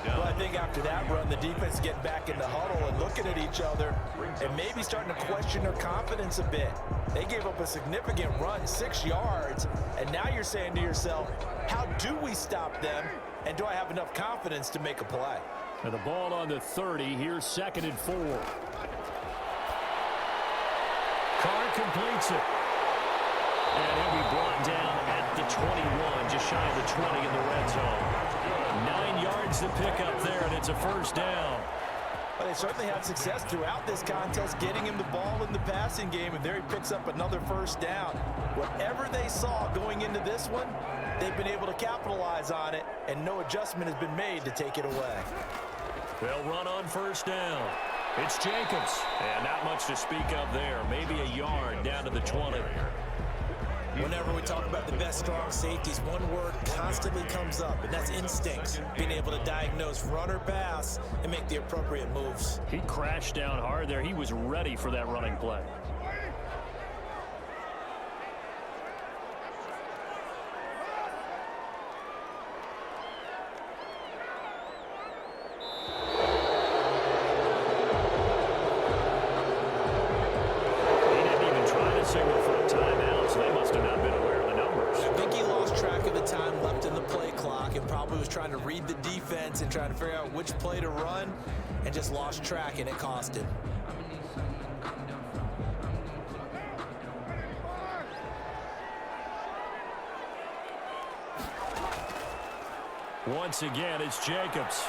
Well, I think after that run, the defense is getting back in the huddle and looking at each other and maybe starting to question their confidence a bit. They gave up a significant run, 6 yards, and now you're saying to yourself, how do we stop them, and do I have enough confidence to make a play? And the ball on the 30, here's 2nd and 4. Carr completes it. And he'll be brought down at the 21, just shy of the 20 in the red zone. 9 yards to pick up there, and it's a 1st down. Well, they certainly had success throughout this contest getting him the ball in the passing game, and there he picks up another 1st down. Whatever they saw going into this one, they've been able to capitalize on it, and no adjustment has been made to take it away. They'll run on 1st down. It's Jacobs, and not much to speak of there. Maybe a yard down to the 20. Whenever we talk about the best strong safeties, one word constantly comes up, and that's instincts. Being able to diagnose run or pass and make the appropriate moves. He crashed down hard there. He was ready for that running play. Trying to read the defense and trying to figure out which play to run, and just lost track, and it cost him. Once again, it's Jacobs.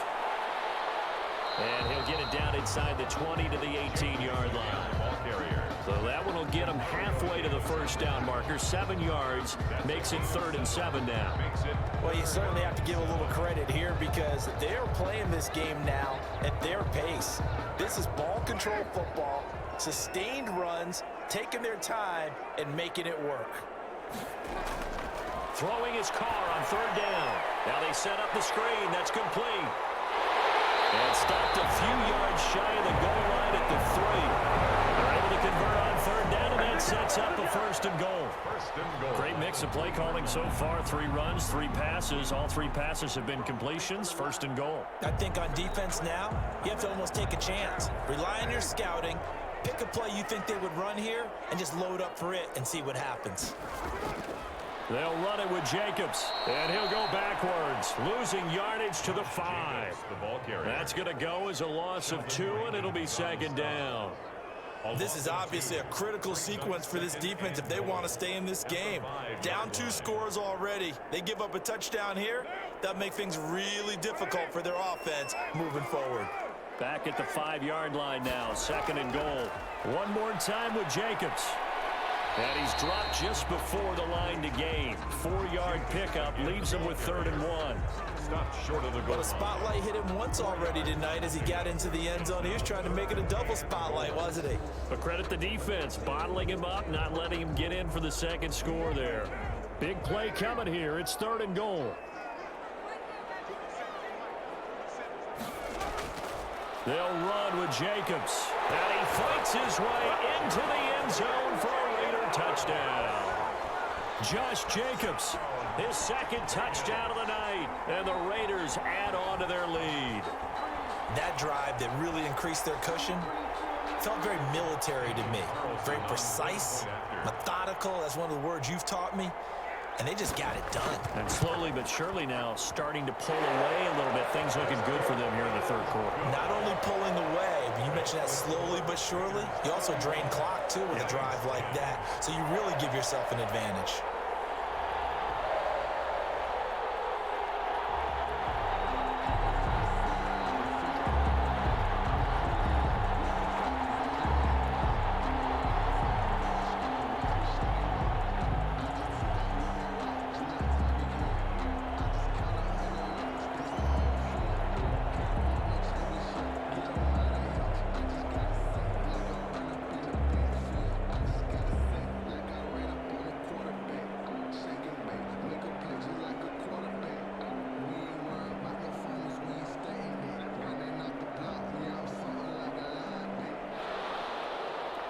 And he'll get it down inside the 20 to the 18-yard line. Ball carrier. So that one will get them halfway to the first down marker. 7 yards makes it 3rd and 7 now. Well, you certainly have to give a little credit here because they're playing this game now at their pace. This is ball control football, sustained runs, taking their time and making it work. Throwing his car on 3rd down. Now they set up the screen. That's complete. And stopped a few yards shy of the goal line at the 3. They're able to convert on 3rd down, and that sets up a 1st and goal. Great mix of play calling so far. 3 runs, 3 passes. All 3 passes have been completions. 1st and goal. I think on defense now, you have to almost take a chance. Rely on your scouting. Pick a play you think they would run here, and just load up for it and see what happens. They'll run it with Jacobs, and he'll go backwards, losing yardage to the 5. That's going to go as a loss of 2, and it'll be 2nd down. This is obviously a critical sequence for this defense if they want to stay in this game. Down 2 scores already. They give up a touchdown here. That'll make things really difficult for their offense moving forward. Back at the 5-yard line now, 2nd and goal. One more time with Jacobs. And he's dropped just before the line to gain. 4-yard pickup leaves him with 3rd and 1. Stopped short of the goal. Well, the spotlight hit him once already tonight as he got into the end zone. He was trying to make it a double spotlight, wasn't he? But credit the defense, bottling him up, not letting him get in for the 2nd score there. Big play coming here. It's 3rd and goal. They'll run with Jacobs. And he fights his way into the end zone for a Raider touchdown. Josh Jacobs, his 2nd touchdown of the night. And the Raiders add on to their lead. That drive that really increased their cushion felt very military to me. Very precise, methodical. That's one of the words you've taught me. And they just got it done. And slowly but surely now starting to pull away a little bit. Things looking good for them here in the 3rd quarter. Not only pulling away, but you mentioned that slowly but surely. You also drain clock, too, with a drive like that. So you really give yourself an advantage.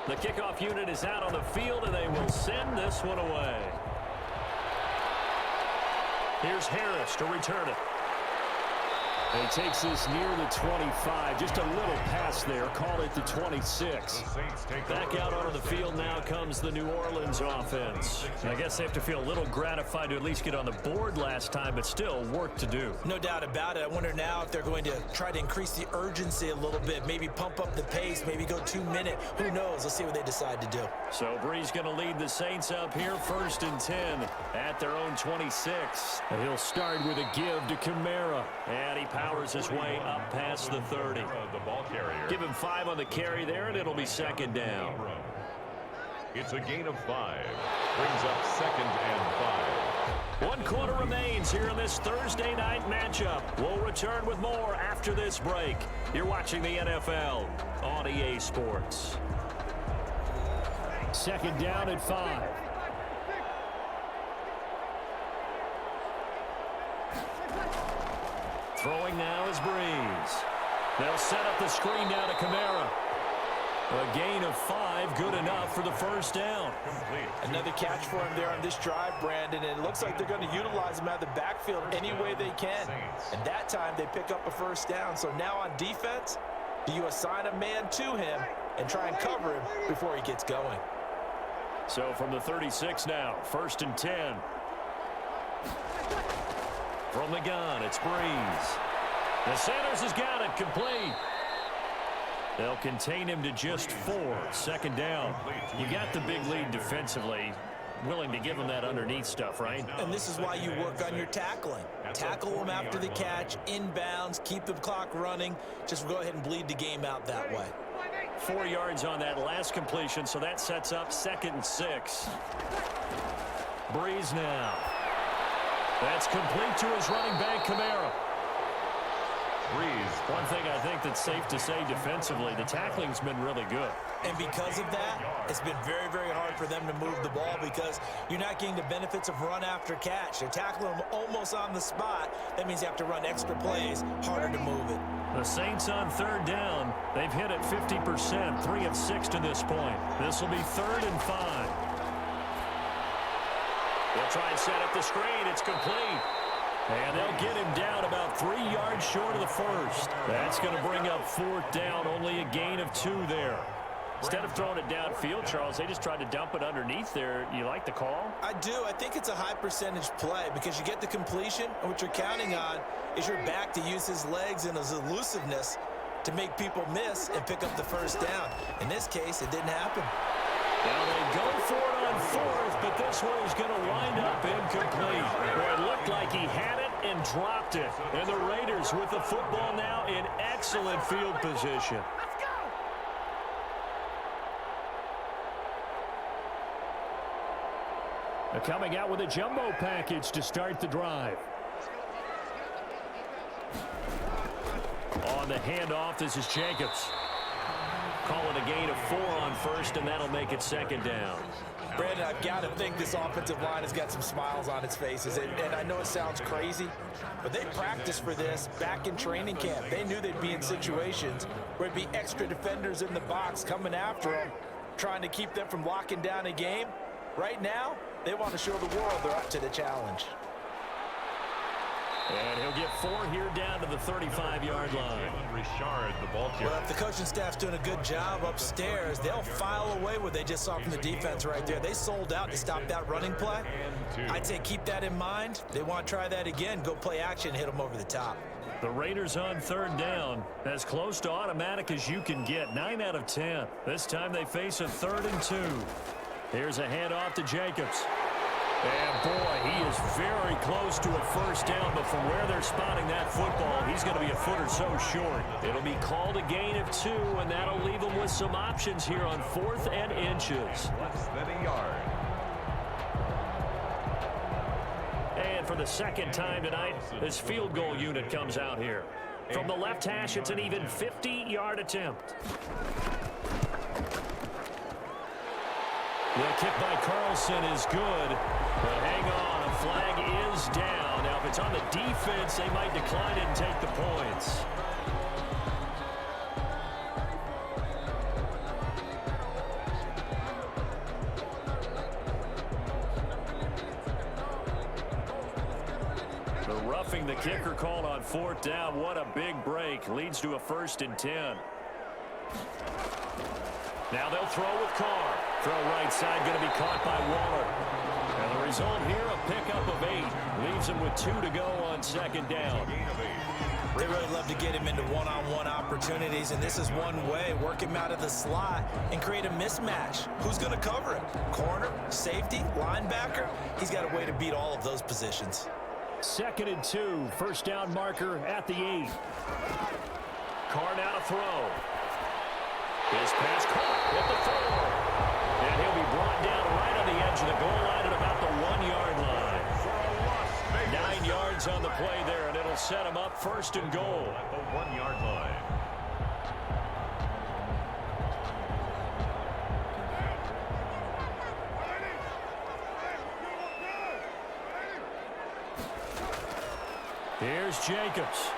The kickoff unit is out on the field, and they will send this one away. Here's Harris to return it. And he takes this near the 25. Just a little pass there. Call it the 26. Back out onto the field now comes the New Orleans offense. And I guess they have to feel a little gratified to at least get on the board last time, but still work to do. No doubt about it. I wonder now if they're going to try to increase the urgency a little bit, maybe pump up the pace, maybe go 2-minute. Who knows? Let's see what they decide to do. So Bree's going to lead the Saints up here 1st and 10 at their own 26. And he'll start with a give to Kamara. And he powers his way up past the 30. Give him 5 on the carry there, and it'll be 2nd down. It's a gain of 5. Brings up 2nd and 5. 1 quarter remains here in this Thursday night matchup. We'll return with more after this break. You're watching the NFL on EA Sports. 2nd down at 5. Throwing now is Breeze. They'll set up the screen down to Kamara. A gain of 5, good enough for the 1st down. Another catch for him there on this drive, Brandon, and it looks like they're going to utilize him out of the backfield any way they can. And that time they pick up a 1st down. So now on defense, do you assign a man to him and try and cover him before he gets going? So from the 36 now, 1st and 10. From the gun, it's Breeze. The Sanders has got it, complete. They'll contain him to just 4. 2nd down. You got the big lead defensively. Willing to give him that underneath stuff, right? And this is why you work on your tackling. Tackle them after the catch, inbounds, keep the clock running. Just go ahead and bleed the game out that way. 4 yards on that last completion, so that sets up 2nd and 6. Breeze now. That's complete to his running back, Kamara. Breeze. One thing I think that's safe to say defensively, the tackling's been really good. And because of that, it's been very, very hard for them to move the ball because you're not getting the benefits of run after catch. They're tackling them almost on the spot. That means you have to run extra plays, harder to move it. The Saints on 3rd down. They've hit it 50%, 3 of 6 to this point. This will be 3rd and 5. They'll try and set up the screen. It's complete. And they'll get him down about 3 yards short of the first. That's going to bring up 4th down, only a gain of 2 there. Instead of throwing it downfield, Charles, they just tried to dump it underneath there. You like the call? I do. I think it's a high percentage play because you get the completion, and what you're counting on is your back to use his legs and his elusiveness to make people miss and pick up the 1st down. In this case, it didn't happen. Now they go for it on 4th, but this one is going to wind up incomplete. Well, it looked like he had it and dropped it. And the Raiders with the football now in excellent field position. They're coming out with a jumbo package to start the drive. On the handoff, this is Jacobs. Calling a gain of 4 on 1st, and that'll make it 2nd down. Brandon, I've got to think this offensive line has got some smiles on its faces. And I know it sounds crazy, but they practiced for this back in training camp. They knew they'd be in situations where it'd be extra defenders in the box coming after them, trying to keep them from locking down a game. Right now, they want to show the world they're up to the challenge. And he'll get 4 here down to the 35-yard line. Richard, the ball carrier. Well, if the coaching staff's doing a good job upstairs, they'll file away what they just saw from the defense right there. They sold out to stop that running play. I'd say keep that in mind. They want to try that again. Go play action, hit them over the top. The Raiders on 3rd down, as close to automatic as you can get. 9 out of 10. This time they face a 3rd and 2. Here's a handoff to Jacobs. And, boy, he is very close to a 1st down, but from where they're spotting that football, he's going to be a foot or so short. It'll be called a gain of 2, and that'll leave them with some options here on 4th and inches. Less than a yard. And for the 2nd time tonight, this field goal unit comes out here. From the left hash, it's an even 50-yard attempt. The kick by Carlson is good, but hang on, a flag is down. Now, if it's on the defense, they might decline it and take the points. The roughing the kicker called on 4th down. What a big break. Leads to a 1st and 10. Now they'll throw with Carr. Throw right side going to be caught by Waller. And the result here, a pickup of 8. Leaves him with 2 to go on 2nd down. They really love to get him into one-on-one opportunities, and this is one way. Work him out of the slot and create a mismatch. Who's going to cover him? Corner, safety, linebacker? He's got a way to beat all of those positions. 2nd and 2. 1st down marker at the 8. Carr now to throw. His pass caught at the 4. And he'll be brought down right on the edge of the goal line at about the 1-yard line. 9 yards on the play there, and it'll set him up 1st and goal. At the 1-yard line. Here's Jacobs.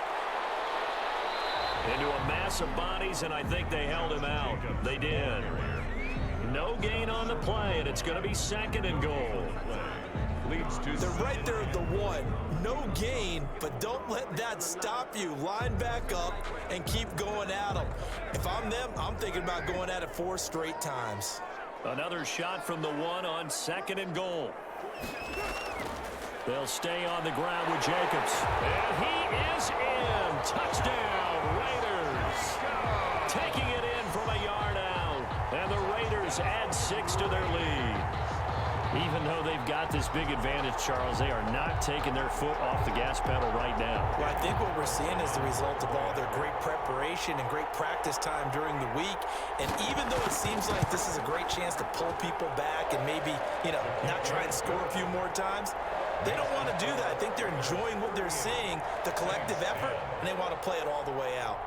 Into a mass of bodies, and I think they held him out. They did. No gain on the play, and it's going to be 2nd and goal. They're right there at the 1. No gain, but don't let that stop you. Line back up and keep going at them. If I'm them, I'm thinking about going at it 4 straight times. Another shot from the 1 on 2nd and goal. They'll stay on the ground with Jacobs. And he is in. Touchdown, Raiders. Taking it in from a yard out. And the Raiders add 6 to their lead. Even though they've they've got this big advantage, Charles. They are not taking their foot off the gas pedal right now. Well, I think what we're seeing is the result of all their great preparation and great practice time during the week. And even though it seems like this is a great chance to pull people back and maybe, not try and score a few more times, they don't want to do that. I think they're enjoying what they're seeing, the collective effort, and they want to play it all the way out.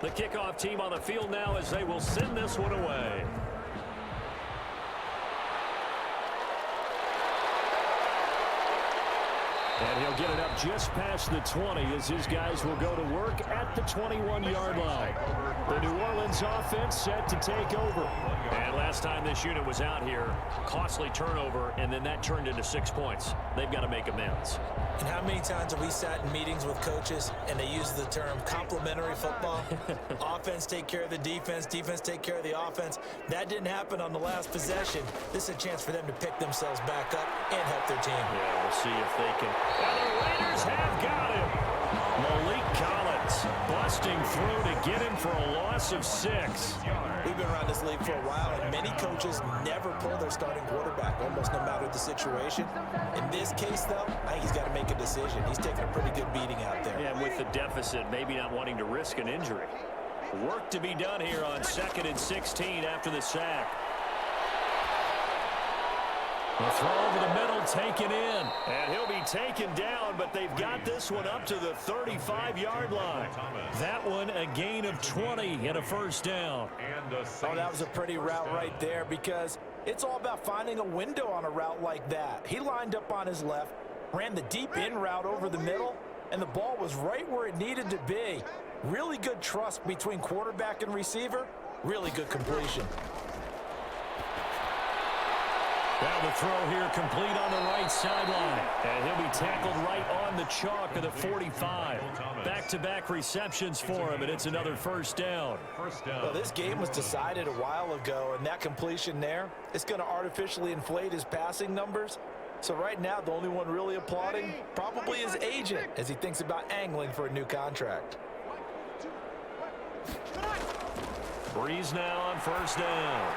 The kickoff team on the field now as they will send this one away. And he'll get it up just past the 20 as his guys will go to work at the 21-yard line. The New Orleans offense set to take over. And last time this unit was out here, costly turnover, and then that turned into 6 points. They've got to make amends. And how many times have we sat in meetings with coaches and they use the term complementary football? Offense take care of the defense, defense take care of the offense. That didn't happen on the last possession. This is a chance for them to pick themselves back up and help their team. Yeah, we'll see if they can. And the Raiders have got him. Malik Collins busting through to get him for a loss of 6. We've been around this league for a while, and many coaches never pull their starting quarterback, almost no matter the situation. In this case, though, I think he's got to make a decision. He's taking a pretty good beating out there. Yeah, with the deficit, maybe not wanting to risk an injury. Work to be done here on 2nd and 16 after the sack. The throw over the middle, taken in. And he'll be taken down, but they've got this one up to the 35-yard line. That one a gain of 20 and a first down. Oh, that was a pretty route right there because it's all about finding a window on a route like that. He lined up on his left, ran the deep in route over the middle, and the ball was right where it needed to be. Really good trust between quarterback and receiver. Really good completion. Now the throw here complete on the right sideline. And he'll be tackled right on the chalk of the 45. Back-to-back receptions for him, and it's another first down. Well, this game was decided a while ago, and that completion there, it's going to artificially inflate his passing numbers. So right now, the only one really applauding probably his agent as he thinks about angling for a new contract. Breeze now on first down.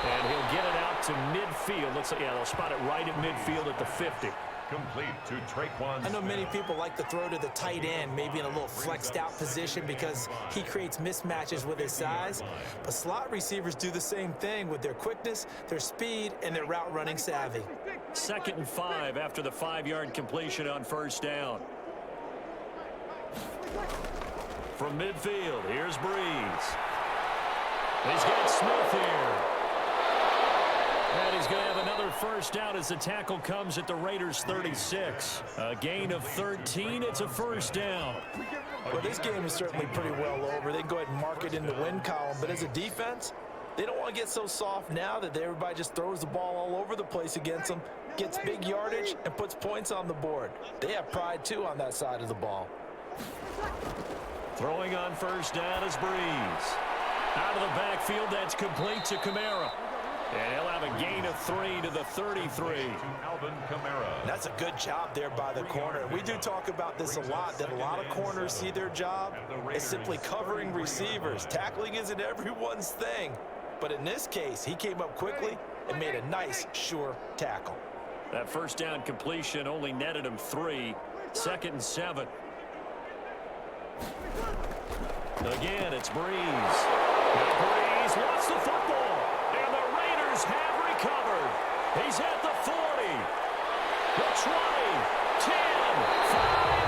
And he'll get it out to midfield. Looks like, yeah, they'll spot it right at midfield at the 50. Complete to Traquan. I know many people like to throw to the tight end, maybe in a little flexed out position because he creates mismatches with his size. But slot receivers do the same thing with their quickness, their speed, and their route running savvy. 2nd and 5 after the 5-yard completion on first down. From midfield, here's Breeze. He's got Smith here. And he's going to have another first down as the tackle comes at the Raiders' 36. A gain of 13. It's a first down. Well, this game is certainly pretty well over. They can go ahead and mark it in the win column. But as a defense, they don't want to get so soft now that everybody just throws the ball all over the place against them, gets big yardage, and puts points on the board. They have pride, too, on that side of the ball. Throwing on first down is Breeze. Out of the backfield, that's complete to Kamara. And he'll have a gain of 3 to the 33. Alvin Kamara. That's a good job there by the corner. We do talk about this a lot, that a lot of corners see their job as simply covering receivers. Tackling isn't everyone's thing. But in this case, he came up quickly and made a nice, sure tackle. That first down completion only netted him 3. 2nd and 7. Again, it's Breeze. Breeze wants the football. And the Raiders have recovered. He's at the 40, the 20, 10, 5.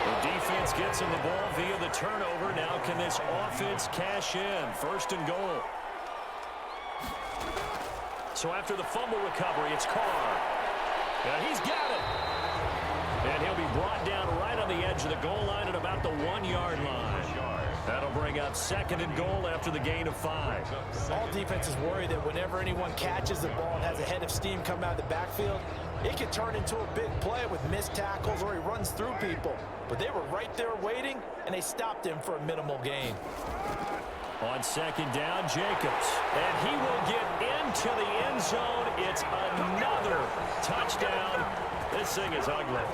The defense gets him the ball via the turnover. Now can this offense cash in? 1st and goal. So after the fumble recovery, it's Carr. And he's got it. And he'll be brought down right on the edge of the goal line at about the 1-yard line. That'll bring up 2nd and goal after the gain of 5. All defenses worry that whenever anyone catches the ball and has a head of steam come out of the backfield, it can turn into a big play with missed tackles or he runs through people. But they were right there waiting, and they stopped him for a minimal gain. On 2nd down, Jacobs. And he will get into the end zone. It's another touchdown. This thing is ugly.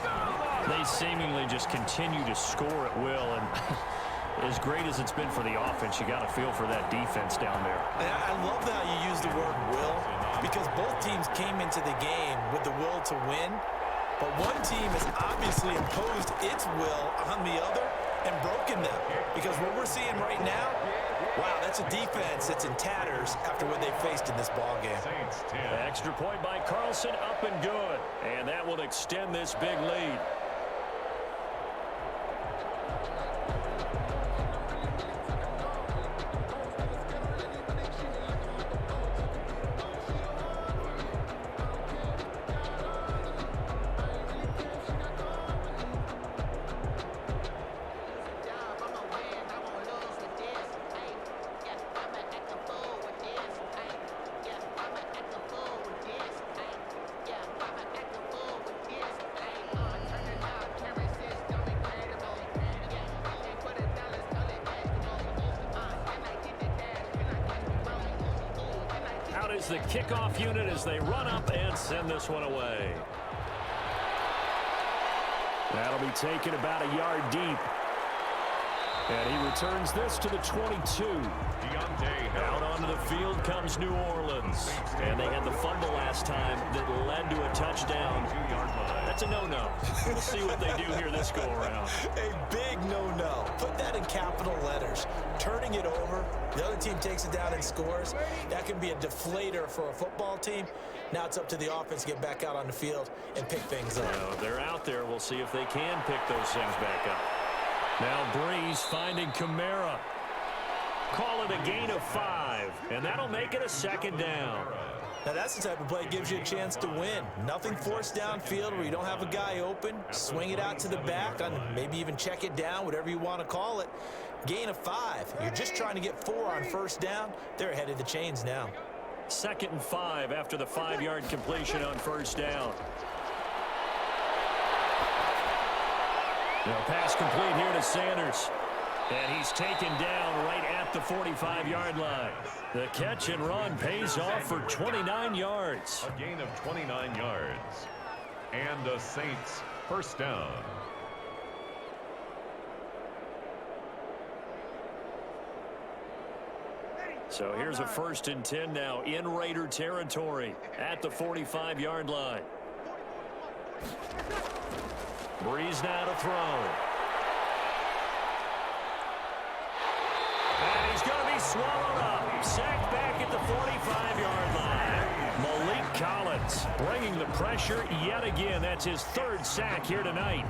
They seemingly just continue to score at will, and as great as it's been for the offense, you got to feel for that defense down there. And I love how you use the word will, because both teams came into the game with the will to win, but one team has obviously imposed its will on the other and broken them. Because what we're seeing right now, wow, that's a defense that's in tatters after what they faced in this ball game. Extra point by Carlson, up and good. And that will extend this big lead. Is the kickoff unit as they run up and send this one away. That'll be taken about a yard deep. And he returns this to the 22. Out onto the field comes New Orleans. And they had the fumble last time that led to a touchdown. That's a no-no. We'll see what they do here this go-around. A big no-no. Put that in capital letters. Turning it over, the other team takes it down and scores. That can be a deflator for a football team. Now it's up to the offense to get back out on the field and pick things up. Well, they're out there. We'll see if they can pick those things back up. Now Breeze finding Kamara. Call it a gain of 5, and that'll make it a 2nd down. Now that's the type of play that gives you a chance to win. Nothing forced downfield where you don't have a guy open. Swing it out to the back, maybe even check it down, whatever you want to call it. Gain of 5. You're just trying to get 4 on 1st down. They're ahead of the chains now. 2nd and 5 after the 5-yard completion on 1st down. Now pass complete here to Sanders. And he's taken down right at the 45-yard line. The catch and run pays off for 29 yards. A gain of 29 yards. And the Saints 1st down. So here's a 1st and 10 now in Raider territory at the 45-yard line. Breeze now to throw. And he's going to be swallowed up. Sacked back at the 45-yard line. Malik Collins bringing the pressure yet again. That's his 3rd sack here tonight.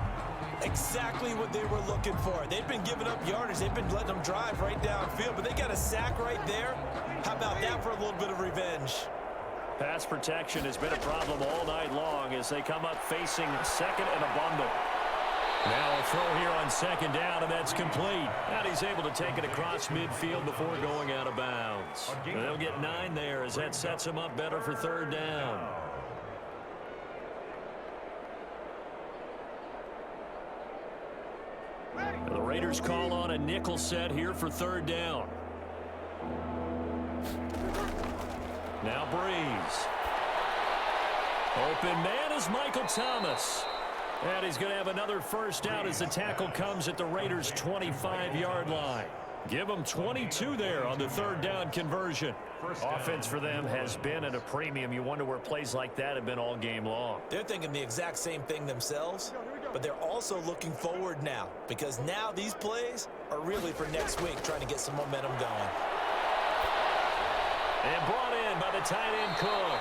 Exactly what they were looking for. They've been giving up yardage. They've been letting them drive right downfield, but they got a sack right there. How about that for a little bit of revenge? Pass protection has been a problem all night long as they come up facing 2nd and a bundle. Now a throw here on 2nd down, and that's complete. And he's able to take it across midfield before going out of bounds. They'll get 9 there as that sets him up better for 3rd down. The Raiders call on a nickel set here for 3rd down. Now Breeze. Open man is Michael Thomas. And he's going to have another 1st down as the tackle comes at the Raiders' 25-yard line. Give them 22 there on the 3rd down conversion. Offense for them has been at a premium. You wonder where plays like that have been all game long. They're thinking the exact same thing themselves, but they're also looking forward now because now these plays are really for next week, trying to get some momentum going. And brought in by the tight end Cook.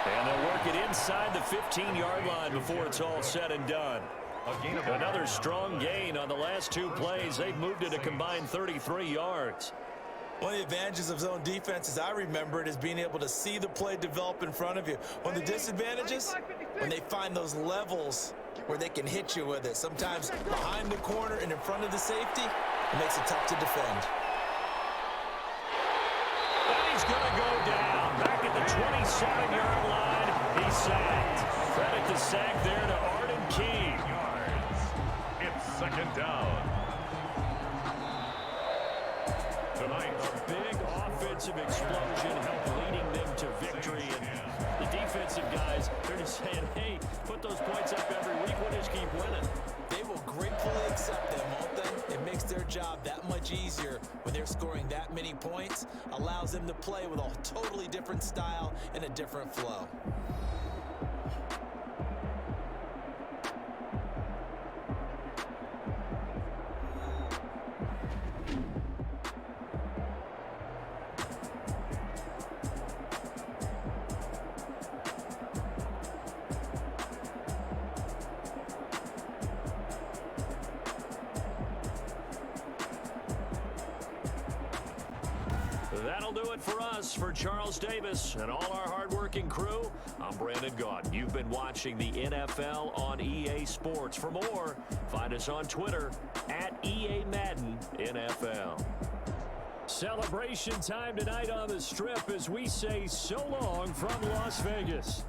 And they'll work it inside the 15-yard line before it's all said and done. Another strong gain on the last 2 plays. They've moved it a combined 33 yards. One of the advantages of zone defense, as I remember it, is being able to see the play develop in front of you. One of the disadvantages, when they find those levels where they can hit you with it. Sometimes behind the corner and in front of the safety, it makes it tough to defend. And he's going to go down. Back at the 27-yard line, he's sacked. Credit the sack there to Arden Key. It's second down. Tonight, A big offensive explosion helped leading them to victory. And the defensive guys, they're just saying, hey, put those points up every week. We'll just keep winning. They will gratefully accept them, won't they? It makes their job that much easier when they're scoring that many points. Allows them to play with a totally different style and a different flow. That'll do it for us. For Charles Davis and all our hardworking crew, I'm Brandon Gaudin. You've been watching the NFL on EA Sports. For more, find us on Twitter at EA Madden NFL. Celebration time tonight on the Strip as we say so long from Las Vegas.